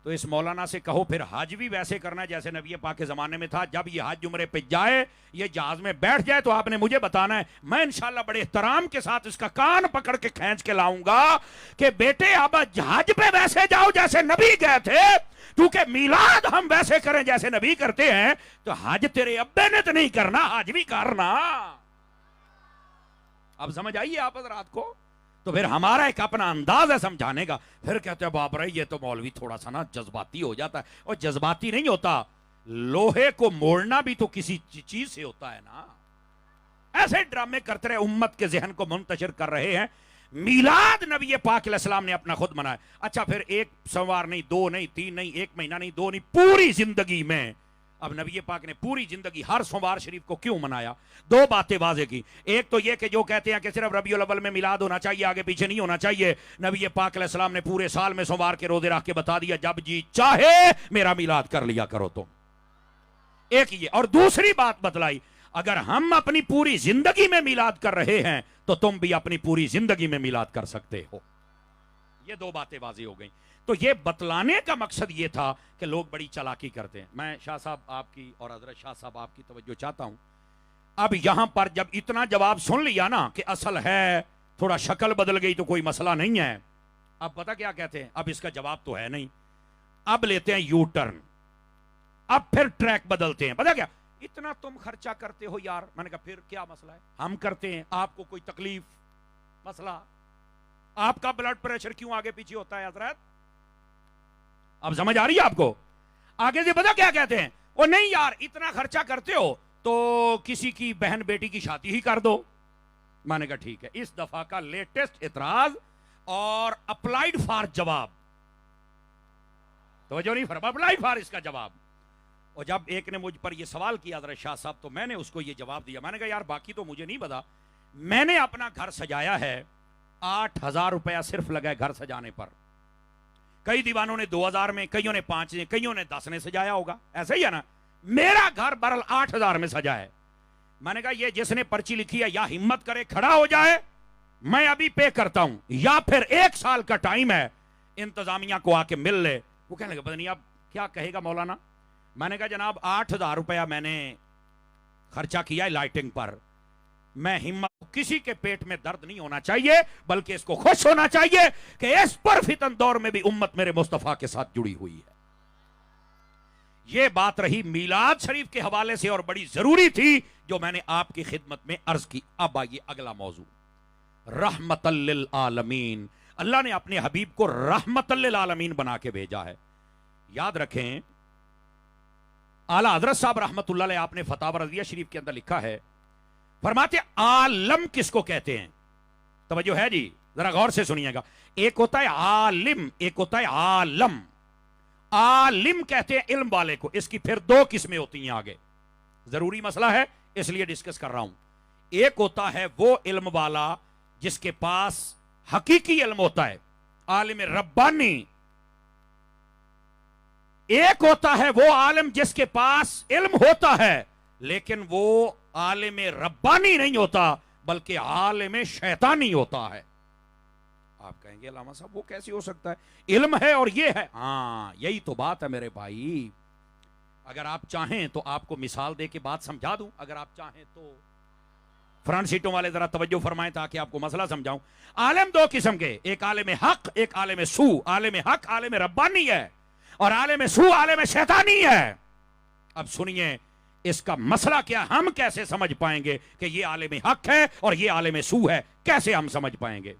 تو اس مولانا سے کہو پھر حج بھی ویسے کرنا ہے جیسے نبی پاک کے زمانے میں تھا. جب یہ حج عمرے پہ جائے, یہ جہاز میں بیٹھ جائے, تو آپ نے مجھے بتانا ہے, میں انشاءاللہ بڑے احترام کے ساتھ اس کا کان پکڑ کے کھینچ کے لاؤں گا کہ بیٹے اب حج پہ ویسے جاؤ جیسے نبی گئے تھے, کیونکہ میلاد ہم ویسے کریں جیسے نبی کرتے ہیں, تو حج تیرے ابے نے تو نہیں کرنا, حج بھی کرنا. اب سمجھ آئیے آپ حضرات کو. تو پھر ہمارا ایک اپنا انداز ہے سمجھانے کا. پھر کہتے ہیں بابر یہ تو مولوی تھوڑا سا نا جذباتی ہو جاتا ہے. اور جذباتی نہیں ہوتا, لوہے کو موڑنا بھی تو کسی چیز سے ہوتا ہے نا. ایسے ڈرامے کرتے رہے, امت کے ذہن کو منتشر کر رہے ہیں. میلاد نبی پاک علیہ السلام نے اپنا خود منایا. اچھا پھر ایک سوار نہیں, دو نہیں, تین نہیں, ایک مہینہ نہیں, دو نہیں, پوری زندگی میں. اب نبی پاک نے پوری زندگی ہر سوموار شریف کو کیوں منایا؟ دو باتیں واضح کی. ایک تو یہ کہ جو کہتے ہیں کہ صرف ربیع الاول میں میلاد ہونا چاہیے, آگے پیچھے نہیں ہونا چاہیے, نبی پاک علیہ السلام نے پورے سال میں سوموار کے روزے رکھ کے بتا دیا جب جی چاہے میرا میلاد کر لیا کرو. تو ایک یہ, اور دوسری بات بتلائی, اگر ہم اپنی پوری زندگی میں میلاد کر رہے ہیں تو تم بھی اپنی پوری زندگی میں میلاد کر سکتے ہو. یہ دو باتیں واضح ہو گئیں. تو یہ بتلانے کا مقصد یہ تھا کہ لوگ بڑی چالاکی کرتے ہیں. میں شاہ صاحب آپ کی اور حضرت شاہ صاحب آپ کی توجہ چاہتا ہوں. اب یہاں پر جب اتنا جواب سن لیا نا کہ اصل ہے تھوڑا شکل بدل گئی تو کوئی مسئلہ نہیں ہے, اب پتہ کیا کہتے ہیں, اب اس کا جواب تو ہے نہیں, اب لیتے ہیں یو ٹرن, اب پھر ٹریک بدلتے ہیں. پتہ کیا, اتنا تم خرچہ کرتے ہو یار. میں نے کہا پھر کیا مسئلہ ہے, ہم کرتے ہیں, آپ کو کوئی تکلیف مسئلہ؟ آپ کا بلڈ پریشر کیوں آگے پیچھے ہوتا ہے حضرت؟ اب سمجھ آ رہی ہے آپ کو؟ آگے سے پتا کیا کہتے ہیں, وہ نہیں یار اتنا خرچہ کرتے ہو تو کسی کی بہن بیٹی کی شادی ہی کر دو. میں نے کہا ٹھیک ہے. اس دفعہ کا لیٹسٹ اعتراض اور اپلائیڈ فار جواب, توجہ نہیں فرما, اپلائیڈ فار اس کا جواب. اور جب ایک نے مجھ پر یہ سوال کیا حضرت شاہ صاحب, تو میں نے اس کو یہ جواب دیا. میں نے کہا یار باقی تو مجھے نہیں پتا, میں نے اپنا گھر سجایا ہے, 8,000 روپیہ صرف لگا ہے گھر سجانے پر. کئی دیوانوں نے 2,000 میں, کئیوں نے 5 نے, کئیوں نے 10 نے سجایا ہوگا, ایسا ہی ہے نا. میرا گھر برل 8,000 میں سجا ہے. میں نے کہا یہ جس نے پرچی لکھی ہے یا ہمت کرے کھڑا ہو جائے, میں ابھی پے کرتا ہوں, یا پھر 1 سال کا ٹائم ہے, انتظامیہ کو آ کے مل لے. وہ کہنے لگا پتہ نہیں اب کیا کہے گا مولانا. میں نے کہا جناب 8,000 روپیہ میں نے خرچہ کیا ہے لائٹنگ پر, میں ہمت, کسی کے پیٹ میں درد نہیں ہونا چاہیے بلکہ اس کو خوش ہونا چاہیے کہ اس پر فتن دور میں بھی امت میرے مصطفیٰ کے ساتھ جڑی ہوئی ہے. یہ بات رہی میلاد شریف کے حوالے سے, اور بڑی ضروری تھی جو میں نے آپ کی خدمت میں عرض کی. اب آئیے اگلا موضوع, رحمت للعالمین. اللہ نے اپنے حبیب کو رحمت للعالمین بنا کے بھیجا ہے. یاد رکھیں اعلیٰ حضرت صاحب رحمت اللہ علیہ, آپ نے فتاوی رضیہ شریف کے اندر لکھا ہے, فرماتے عالم کس کو کہتے ہیں؟ توجہ ہے جی, ذرا غور سے سنیے گا. ایک ہوتا ہے عالم, ایک ہوتا ہے عالم. عالم کہتے ہیں علم والے کو. اس کی پھر 2 قسمیں ہوتی ہیں, آگے ضروری مسئلہ ہے اس لیے ڈسکس کر رہا ہوں. ایک ہوتا ہے وہ علم والا جس کے پاس حقیقی علم ہوتا ہے, عالم ربانی. ایک ہوتا ہے وہ عالم جس کے پاس علم ہوتا ہے لیکن وہ عالم ربانی نہیں ہوتا بلکہ عالم شیطانی ہوتا ہے. آپ کہیں گے علامہ صاحب وہ کیسے ہو سکتا ہے, علم ہے اور یہ ہے. ہاں یہی تو بات ہے میرے بھائی. اگر آپ چاہیں تو آپ کو مثال دے کے بات سمجھا دوں, اگر آپ چاہیں تو. فرنٹ سیٹوں والے ذرا توجہ فرمائیں تاکہ آپ کو مسئلہ سمجھاؤں. عالم 2 قسم کے, ایک عالم حق, ایک عالم سو. عالم حق عالم ربانی ہے اور عالم سو عالم شیطانی ہے. اب سنیے اس کا مسئلہ کیا, ہم کیسے سمجھ پائیں گے کہ یہ عالم حق ہے اور یہ عالم سو ہے, کیسے ہم سمجھ پائیں گے؟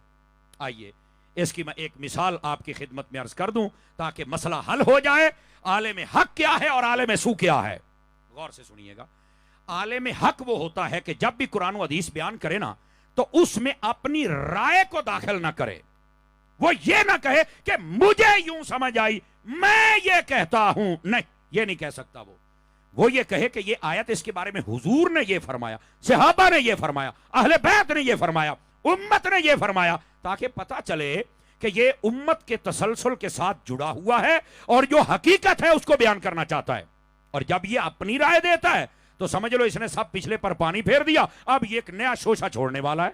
آئیے اس کی میں ایک مثال آپ کی خدمت میں عرض کر دوں تاکہ مسئلہ حل ہو جائے. عالم حق کیا ہے اور عالم سو کیا ہے, غور سے سنیے گا. عالم حق وہ ہوتا ہے کہ جب بھی قرآن و حدیث بیان کرے نا تو اس میں اپنی رائے کو داخل نہ کرے. وہ یہ نہ کہے کہ مجھے یوں سمجھ آئی میں یہ کہتا ہوں, نہیں یہ نہیں کہہ سکتا. وہ یہ کہے کہ یہ آیت اس کے بارے میں حضور نے یہ فرمایا, صحابہ نے یہ فرمایا, اہل بیت نے یہ فرمایا, امت نے یہ فرمایا, تاکہ پتا چلے کہ یہ امت کے تسلسل کے ساتھ جڑا ہوا ہے اور جو حقیقت ہے اس کو بیان کرنا چاہتا ہے. اور جب یہ اپنی رائے دیتا ہے تو سمجھ لو اس نے سب پچھلے پر پانی پھیر دیا, اب یہ ایک نیا شوشہ چھوڑنے والا ہے.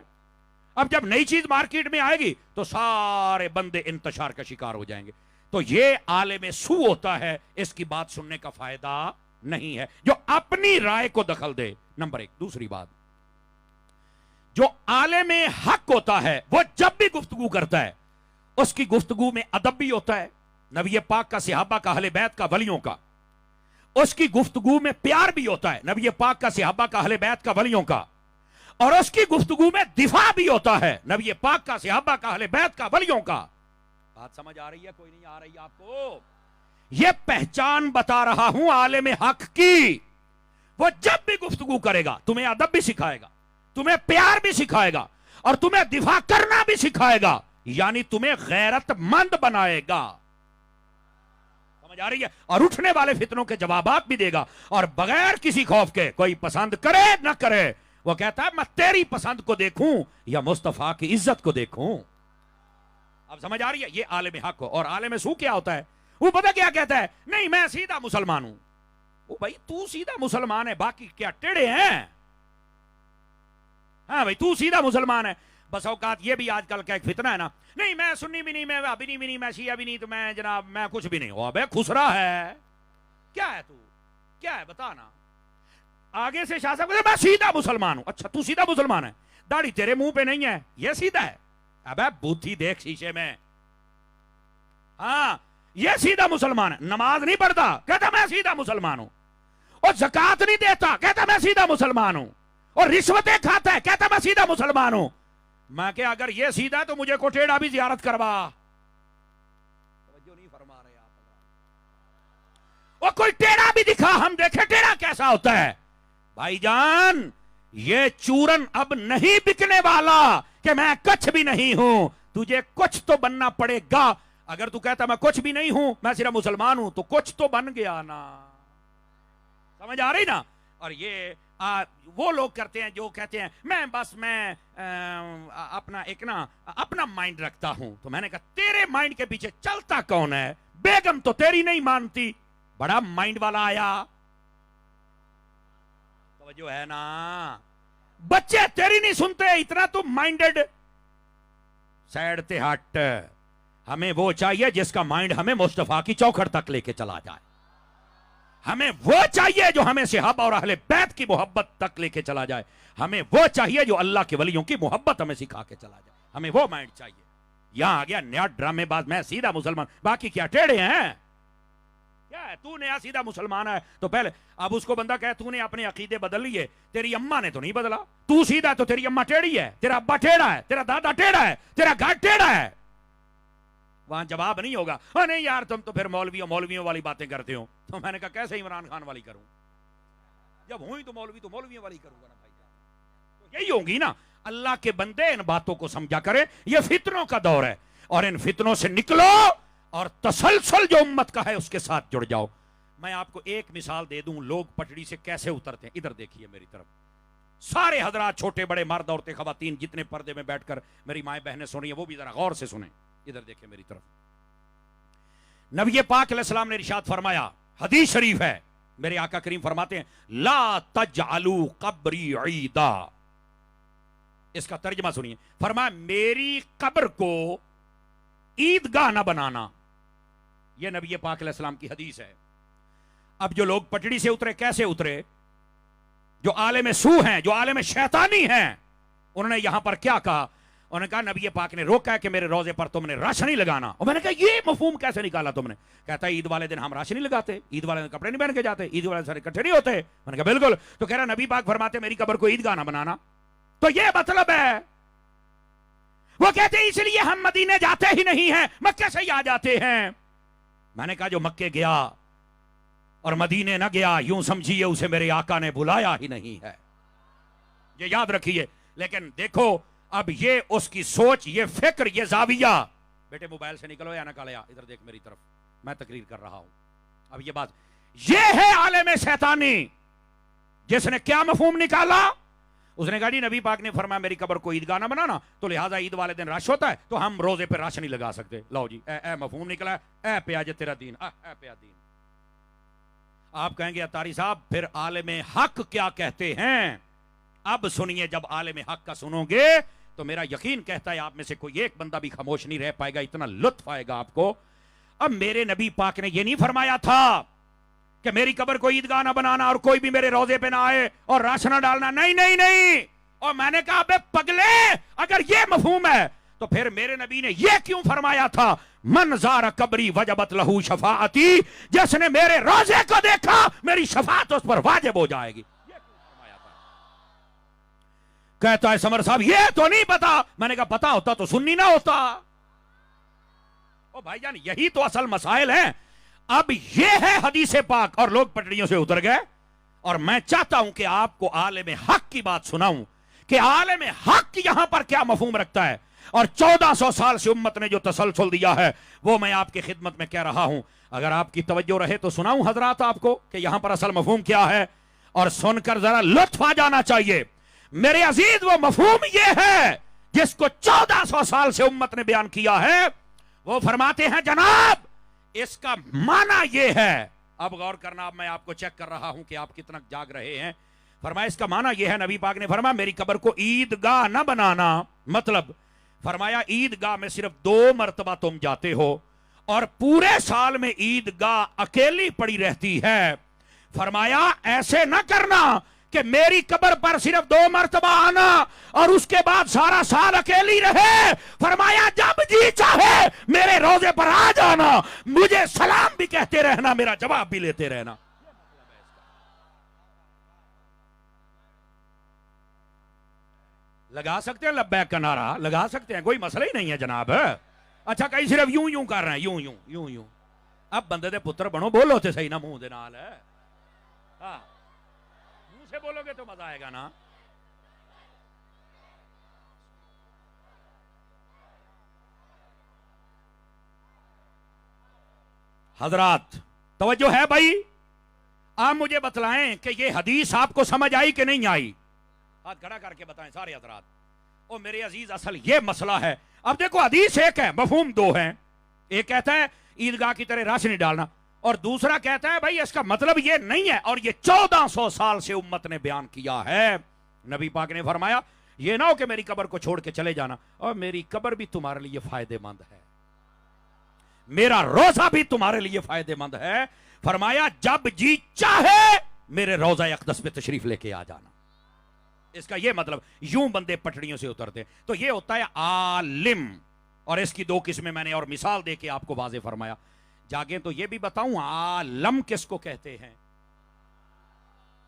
اب جب نئی چیز مارکیٹ میں آئے گی تو سارے بندے انتشار کا شکار ہو جائیں گے. تو یہ عالم سو ہوتا ہے، اس کی بات سننے کا فائدہ نہیں ہے جو اپنی رائے کو دخل دے، نمبر ایک۔ دوسری بات، جو عالم حق ہوتا ہے وہ جب بھی گفتگو کرتا ہے اس کی گفتگو میں ادب بھی ہوتا ہے، نبی پاک کا، صحابہ کا، اہل بیت کا، ولیوں کا۔ اس کی گفتگو میں پیار بھی ہوتا ہے، نبی پاک کا، صحابہ کا، اہل بیت کا، ولیوں کا۔ اور اس کی گفتگو میں دفاع بھی ہوتا ہے، نبی پاک کا، صحابہ کا، اہل بیت کا، ولیوں کا۔ بات سمجھ آ رہی ہے؟ کوئی نہیں آ رہی آپ کو؟ یہ پہچان بتا رہا ہوں عالم حق کی۔ وہ جب بھی گفتگو کرے گا تمہیں ادب بھی سکھائے گا، تمہیں پیار بھی سکھائے گا، اور تمہیں دفاع کرنا بھی سکھائے گا، یعنی تمہیں غیرت مند بنائے گا۔ سمجھ آ رہی ہے؟ اور اٹھنے والے فتنوں کے جوابات بھی دے گا، اور بغیر کسی خوف کے، کوئی پسند کرے نہ کرے، وہ کہتا ہے میں تیری پسند کو دیکھوں یا مصطفیٰ کی عزت کو دیکھوں۔ اب سمجھ آ رہی ہے؟ یہ عالم حق ہو۔ اور عالم سو کیا ہوتا ہے؟ وہ پتہ کیا کہتا ہے؟ نہیں میں سیدھا مسلمان ہوں۔ وہ بھائی تو سیدھا مسلمان ہے، باقی کیا ٹیڑے ہیں؟ ہاں بھائی تو سیدھا مسلمان ہے۔ بس اوقات یہ بھی آج کل کا ایک فتنہ ہے نا، نہیں میں سنی بھی نہیں، میں وہابی بھی نہیں، میں شیعہ بھی نہیں، تو میں جناب میں کچھ بھی نہیں ہوں۔ ابے خسرا ہے، کیا ہے تو؟ کیا ہے بتا نا؟ آگے سے شاہ صاحب کہتے میں سیدھا مسلمان ہوں۔ اچھا تو سیدھا مسلمان ہے، داڑھی تیرے منہ پہ نہیں ہے، یہ سیدھا ہے؟ ابے بوتھی دیکھ شیشے میں۔ ہاں یہ سیدھا مسلمان ہے، نماز نہیں پڑھتا کہتا میں سیدھا مسلمان ہوں، اور زکات نہیں دیتا کہتا میں سیدھا مسلمان ہوں، اور رشوتیں کھاتا ہے کہتا میں سیدھا مسلمان ہوں۔ میں کہ اگر یہ سیدھا ہے تو مجھے کو ٹیڑھا بھی زیارت کروا۔ توجہ نہیں فرما رہے آپ؟ وہ کوئی ٹیڑھا بھی دکھا، ہم دیکھیں ٹیڑھا کیسا ہوتا ہے۔ بھائی جان یہ چورن اب نہیں بکنے والا کہ میں کچھ بھی نہیں ہوں، تجھے کچھ تو بننا پڑے گا۔ اگر تو کہتا میں کچھ بھی نہیں ہوں، میں صرف مسلمان ہوں، تو کچھ تو بن گیا نا۔ سمجھ آ رہی نا؟ اور یہ وہ لوگ کرتے ہیں جو کہتے ہیں میں بس میں اپنا ایک نا اپنا مائنڈ رکھتا ہوں۔ تو میں نے کہا تیرے مائنڈ کے پیچھے چلتا کون ہے؟ بیگم تو تیری نہیں مانتی، بڑا مائنڈ والا آیا۔ توجہ ہے نا؟ بچے تیری نہیں سنتے، اتنا تو مائنڈڈ۔ سیڈ تے ہٹ، ہمیں وہ چاہیے جس کا مائنڈ ہمیں مصطفیٰ کی چوکھٹ تک لے کے چلا جائے۔ ہمیں وہ چاہیے جو ہمیں صحابہ اور اہل بیت کی محبت تک لے کے چلا جائے۔ ہمیں وہ چاہیے جو اللہ کے ولیوں کی محبت ہمیں سکھا کے چلا جائے۔ ہمیں وہ مائنڈ چاہیے۔ یہاں آ گیا نیا ڈرامے باز، میں سیدھا مسلمان، باقی کیا ٹیڑے ہیں؟ کیا ہے تو نیا سیدھا مسلمان ہے تو پہلے اب اس کو بندہ کہے تو نے اپنے عقیدے بدل لیے، تیری اماں نے تو نہیں بدلا۔ تو سیدھا تو تیری اماں ٹیڑھی ہے، تیرا ابا ٹیڑھا ہے، تیرا دادا ٹیڑھا ہے، تیرا گھر ٹیڑھا ہے۔ وہاں جواب نہیں ہوگا نہیں یار تم تو پھر مولویوں والی باتیں کرتے ہو۔ تو میں نے کہا کیسے عمران خان والی کروں؟ جب ہوئی تو مولویوں والی کروں گا نا بھائی جان۔ تو یہی ہوگی نا۔ اللہ کے بندے ان باتوں کو سمجھا کرے، یہ فتنوں کا دور ہے، اور ان فتنوں سے نکلو اور تسلسل جو امت کا ہے اس کے ساتھ جڑ جاؤ۔ میں آپ کو ایک مثال دے دوں لوگ پٹڑی سے کیسے اترتے ہیں۔ ادھر دیکھیے میری طرف، سارے حضرات، چھوٹے بڑے، مرد عورتیں، خواتین، جتنے پردے میں بیٹھ کر میری مائیں بہنیں سن رہی ہیں وہ بھی ذرا غور سے سنیں۔ ادھر دیکھیں میری طرف، نبی پاک علیہ السلام نے ارشاد فرمایا، حدیث شریف ہے، میرے آقا کریم فرماتے ہیں لا تجعلوا قبری عیدا۔ اس کا ترجمہ سنیے، فرمایا میری قبر کو عیدگاہ نہ بنانا۔ یہ نبی پاک علیہ السلام کی حدیث ہے۔ اب جو لوگ پٹڑی سے اترے، کیسے اترے؟ جو عالم سو ہیں، جو عالم شیطانی ہیں، انہوں نے یہاں پر کیا کہا؟ انہوں نے کہا نبی پاک نے روکا ہے کہ میرے روزے پر تم نے راشن نہیں لگانا۔ اور میں نے کہا یہ مفہوم کیسے نکالا تم نے؟ کہتا ہے عید والے دن ہم راشن نہیں لگاتے، عید والے دن کپڑے نہیں پہن کے جاتے، عید والے دن سارے اکٹھے نہیں ہوتے۔ میں نے کہا بالکل۔ تو کہہ رہا نبی پاک فرماتے میری قبر کو عیدگاہ نہ بنانا، تو یہ مطلب ہے وہ کہتے ہیں اس لیے ہم مدینے جاتے ہی نہیں ہیں، مکے سے ہی آ جاتے ہیں۔ میں نے کہا جو مکے گیا اور مدینے نہ گیا، یوں سمجھیے اسے میرے آقا نے بلایا ہی نہیں ہے، یہ یاد رکھیے۔ لیکن دیکھو اب یہ اس کی سوچ، یہ فکر، یہ زاویہ۔ بیٹے موبائل سے نکلو یا نکالیا، ادھر دیکھ میری طرف، میں تقریر کر رہا ہوں۔ اب یہ بات، یہ ہے عالم شیطانی، جس نے کیا مفہوم نکالا؟ اس نے کہا جی نبی پاک نے فرمایا میری قبر کو عیدگاہ نہ بنانا، تو لہٰذا عید والے دن رش ہوتا ہے تو ہم روزے پہ راشن نہیں لگا سکتے۔ لو جی اے مفہوم نکلا ہے، اے پیاج تیرا دین، اے پیا دین۔ آپ کہیں گے اتاری صاحب پھر عالم حق کیا کہتے ہیں؟ اب سنیے، جب عالم حق کا سنو گے تو میرا یقین کہتا ہے آپ میں سے کوئی ایک بندہ بھی خاموش نہیں رہ پائے گا، اتنا لطف آئے گا آپ کو۔ اب میرے نبی پاک نے یہ نہیں فرمایا تھا کہ میری قبر کو عیدگاہ نہ بنانا اور کوئی بھی میرے روزے پہ نہ آئے اور راشن نہ ڈالنا. نہیں نہیں نہیں. اور میں نے کہا بے پگلے, اگر یہ مفہوم ہے تو پھر میرے نبی نے یہ کیوں فرمایا تھا من زار قبری وجبت لہو شفاعتی, جس نے میرے روزے کو دیکھا میری شفاعت اس پر واجب ہو جائے گی. یہ کیوں فرمایا تھا؟ کہتا ہے سمر صاحب یہ تو نہیں پتا. میں نے کہا پتا ہوتا تو سننی نہ ہوتا. او بھائی جان یہی تو اصل مسائل ہیں. اب یہ ہے حدیث پاک اور لوگ پٹڑیوں سے اتر گئے. اور میں چاہتا ہوں کہ آپ کو عالم حق کی بات سناؤں کہ عالم حق یہاں پر کیا مفہوم رکھتا ہے. اور 1400 سال سے امت نے جو تسلسل دیا ہے وہ میں آپ کی خدمت میں کہہ رہا ہوں. اگر آپ کی توجہ رہے تو سناؤں حضرات آپ کو کہ یہاں پر اصل مفہوم کیا ہے, اور سن کر ذرا لطف آ جانا چاہیے. میرے عزیز وہ مفہوم یہ ہے جس کو 1400 سال سے امت نے بیان کیا ہے. وہ فرماتے ہیں جناب اس کا معنی یہ ہے, اب غور کرنا, اب میں آپ کو چیک کر رہا ہوں کہ آپ کتنا جاگ رہے ہیں. فرمایا اس کا معنی یہ ہے, نبی پاک نے فرمایا میری قبر کو عیدگاہ نہ بنانا. مطلب فرمایا عیدگاہ میں صرف 2 مرتبہ تم جاتے ہو اور پورے سال میں عیدگاہ اکیلی پڑی رہتی ہے. فرمایا ایسے نہ کرنا کہ میری قبر پر صرف 2 مرتبہ آنا اور اس کے بعد سارا سال اکیلی رہے. فرمایا جب جی چاہے میرے روزے پر آ جانا, مجھے سلام بھی کہتے رہنا, میرا جواب بھی لیتے رہنا. لگا سکتے ہیں لبیک کا نعرہ, لگا سکتے ہیں, کوئی مسئلہ ہی نہیں ہے جناب. اچھا کئی صرف یوں یوں کر رہے ہیں, یوں یوں یوں یوں. اب بندے دے پتر بنو, بولو تے صحیح نہ منہ دے نال ہے. ہاں منہ سے بولو گے تو مزہ آئے گا نا. حضرات توجہ ہے بھائی, آپ مجھے بتلائیں کہ یہ حدیث آپ کو سمجھ آئی کہ نہیں آئی. ہاتھ کھڑا کر کے بتائیں سارے حضرات. او میرے عزیز اصل یہ مسئلہ ہے. اب دیکھو حدیث ایک ہے, مفہوم 2 ہیں. ایک کہتا ہے عیدگاہ کی طرح راشن نہیں ڈالنا, اور دوسرا کہتا ہے بھائی اس کا مطلب یہ نہیں ہے, اور یہ 1400 سال سے امت نے بیان کیا ہے. نبی پاک نے فرمایا یہ نہ ہو کہ میری قبر کو چھوڑ کے چلے جانا, اور میری قبر بھی تمہارے لیے فائدہ مند ہے, میرا روزہ بھی تمہارے لیے فائدہ مند ہے. فرمایا جب جی چاہے میرے روزہ اقدس پہ تشریف لے کے آ جانا. اس کا یہ مطلب, یوں بندے پٹڑیوں سے اترتے. تو یہ ہوتا ہے عالم, اور اس کی 2 قسمیں میں نے اور مثال دے کے آپ کو واضح فرمایا. جاگیں تو یہ بھی بتاؤں عالم کس کو کہتے ہیں.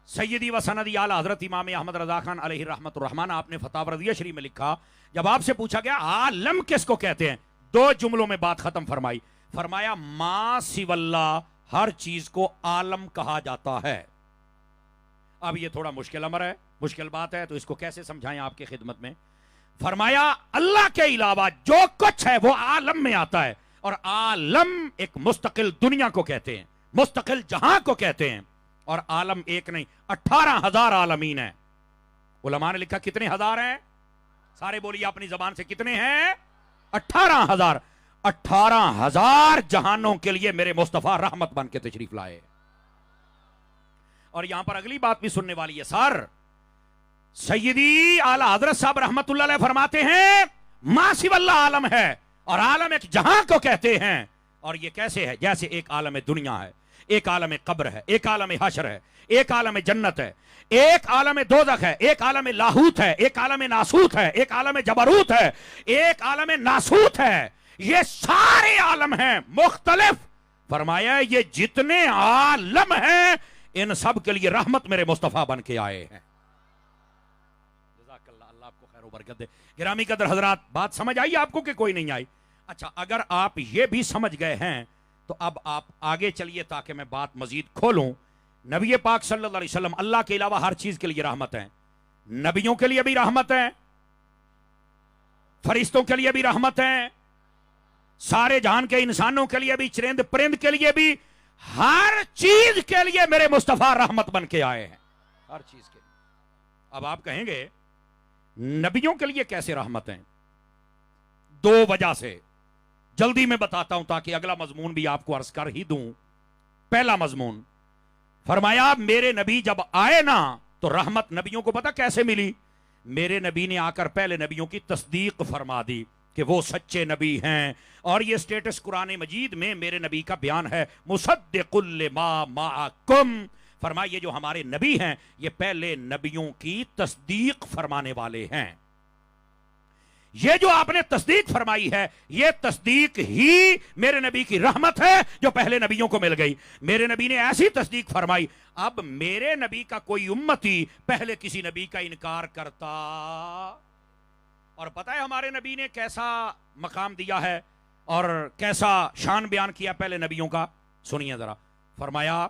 سیدی و سندی اعلی حضرت امام احمد رضا خان علیہ رحمت الرحمن, آپ نے فتاوی رضیہ شریف میں لکھا, جب آپ سے پوچھا گیا عالم کس کو کہتے ہیں, 2 جملوں میں بات ختم فرمائی. فرمایا ما سوی اللہ, ہر چیز کو عالم کہا جاتا ہے. اب یہ تھوڑا مشکل امر ہے, مشکل بات ہے, تو اس کو کیسے سمجھائیں آپ کی خدمت میں. فرمایا اللہ کے علاوہ جو کچھ ہے وہ عالم میں آتا ہے, اور عالم ایک مستقل دنیا کو کہتے ہیں, مستقل جہاں کو کہتے ہیں. اور عالم ایک نہیں, 18,000 عالمین ہیں. علماء نے لکھا کتنے ہزار ہیں, سارے بولیے اپنی زبان سے کتنے ہیں, 18,000. 18,000 جہانوں کے لیے میرے مصطفیٰ رحمت بن کے تشریف لائے. اور یہاں پر اگلی بات بھی سننے والی ہے. سر سیدی اعلی حضرت صاحب رحمت اللہ علیہ فرماتے ہیں ما سوی اللہ عالم ہے, اور عالم ایک جہاں کو کہتے ہیں. اور یہ کیسے ہے, جیسے ایک عالم دنیا ہے, ایک عالم قبر ہے, ایک عالم حشر ہے, ایک عالم جنت ہے, ایک عالم دوزخ ہے, ایک عالم لاہوت ہے, ایک عالم ناسوت ہے, ایک عالم جبروت ہے, ایک عالم ناسوت ہے. یہ سارے عالم ہیں مختلف. فرمایا یہ جتنے عالم ہیں ان سب کے لیے رحمت میرے مصطفیٰ بن کے آئے ہیں. جزاک اللہ, اللہ آپ کو خیر و برکت دے. گرامی قدر حضرات, بات سمجھ آئی آپ کو کہ کوئی نہیں آئی؟ اچھا اگر آپ یہ بھی سمجھ گئے ہیں تو اب آپ آگے چلیے تاکہ میں بات مزید کھولوں. نبی پاک صلی اللہ علیہ وسلم اللہ کے علاوہ ہر چیز کے لیے رحمت ہیں. نبیوں کے لیے بھی رحمت ہیں, فرشتوں کے لیے بھی رحمت ہیں, سارے جہان کے انسانوں کے لیے بھی, چرند پرند کے لیے بھی, ہر چیز کے لیے میرے مصطفیٰ رحمت بن کے آئے ہیں, ہر چیز کے لیے. اب آپ کہیں گے نبیوں کے لیے کیسے رحمت ہیں؟ 2 وجہ سے. جلدی میں بتاتا ہوں تاکہ اگلا مضمون بھی آپ کو عرض کر ہی دوں. پہلا مضمون, فرمایا میرے نبی جب آئے نا تو رحمت نبیوں کو پتہ کیسے ملی؟ میرے نبی نے آ کر پہلے نبیوں کی تصدیق فرما دی کہ وہ سچے نبی ہیں، اور یہ سٹیٹس قرآن مجید میں میرے نبی کا بیان ہے، مصدق لما معکم، فرمایا یہ جو ہمارے نبی ہیں یہ پہلے نبیوں کی تصدیق فرمانے والے ہیں۔ یہ جو آپ نے تصدیق فرمائی ہے یہ تصدیق ہی میرے نبی کی رحمت ہے جو پہلے نبیوں کو مل گئی۔ میرے نبی نے ایسی تصدیق فرمائی، اب میرے نبی کا کوئی امتی پہلے کسی نبی کا انکار کرتا، اور پتہ ہے ہمارے نبی نے کیسا مقام دیا ہے اور کیسا شان بیان کیا پہلے نبیوں کا، سنیے ذرا۔ فرمایا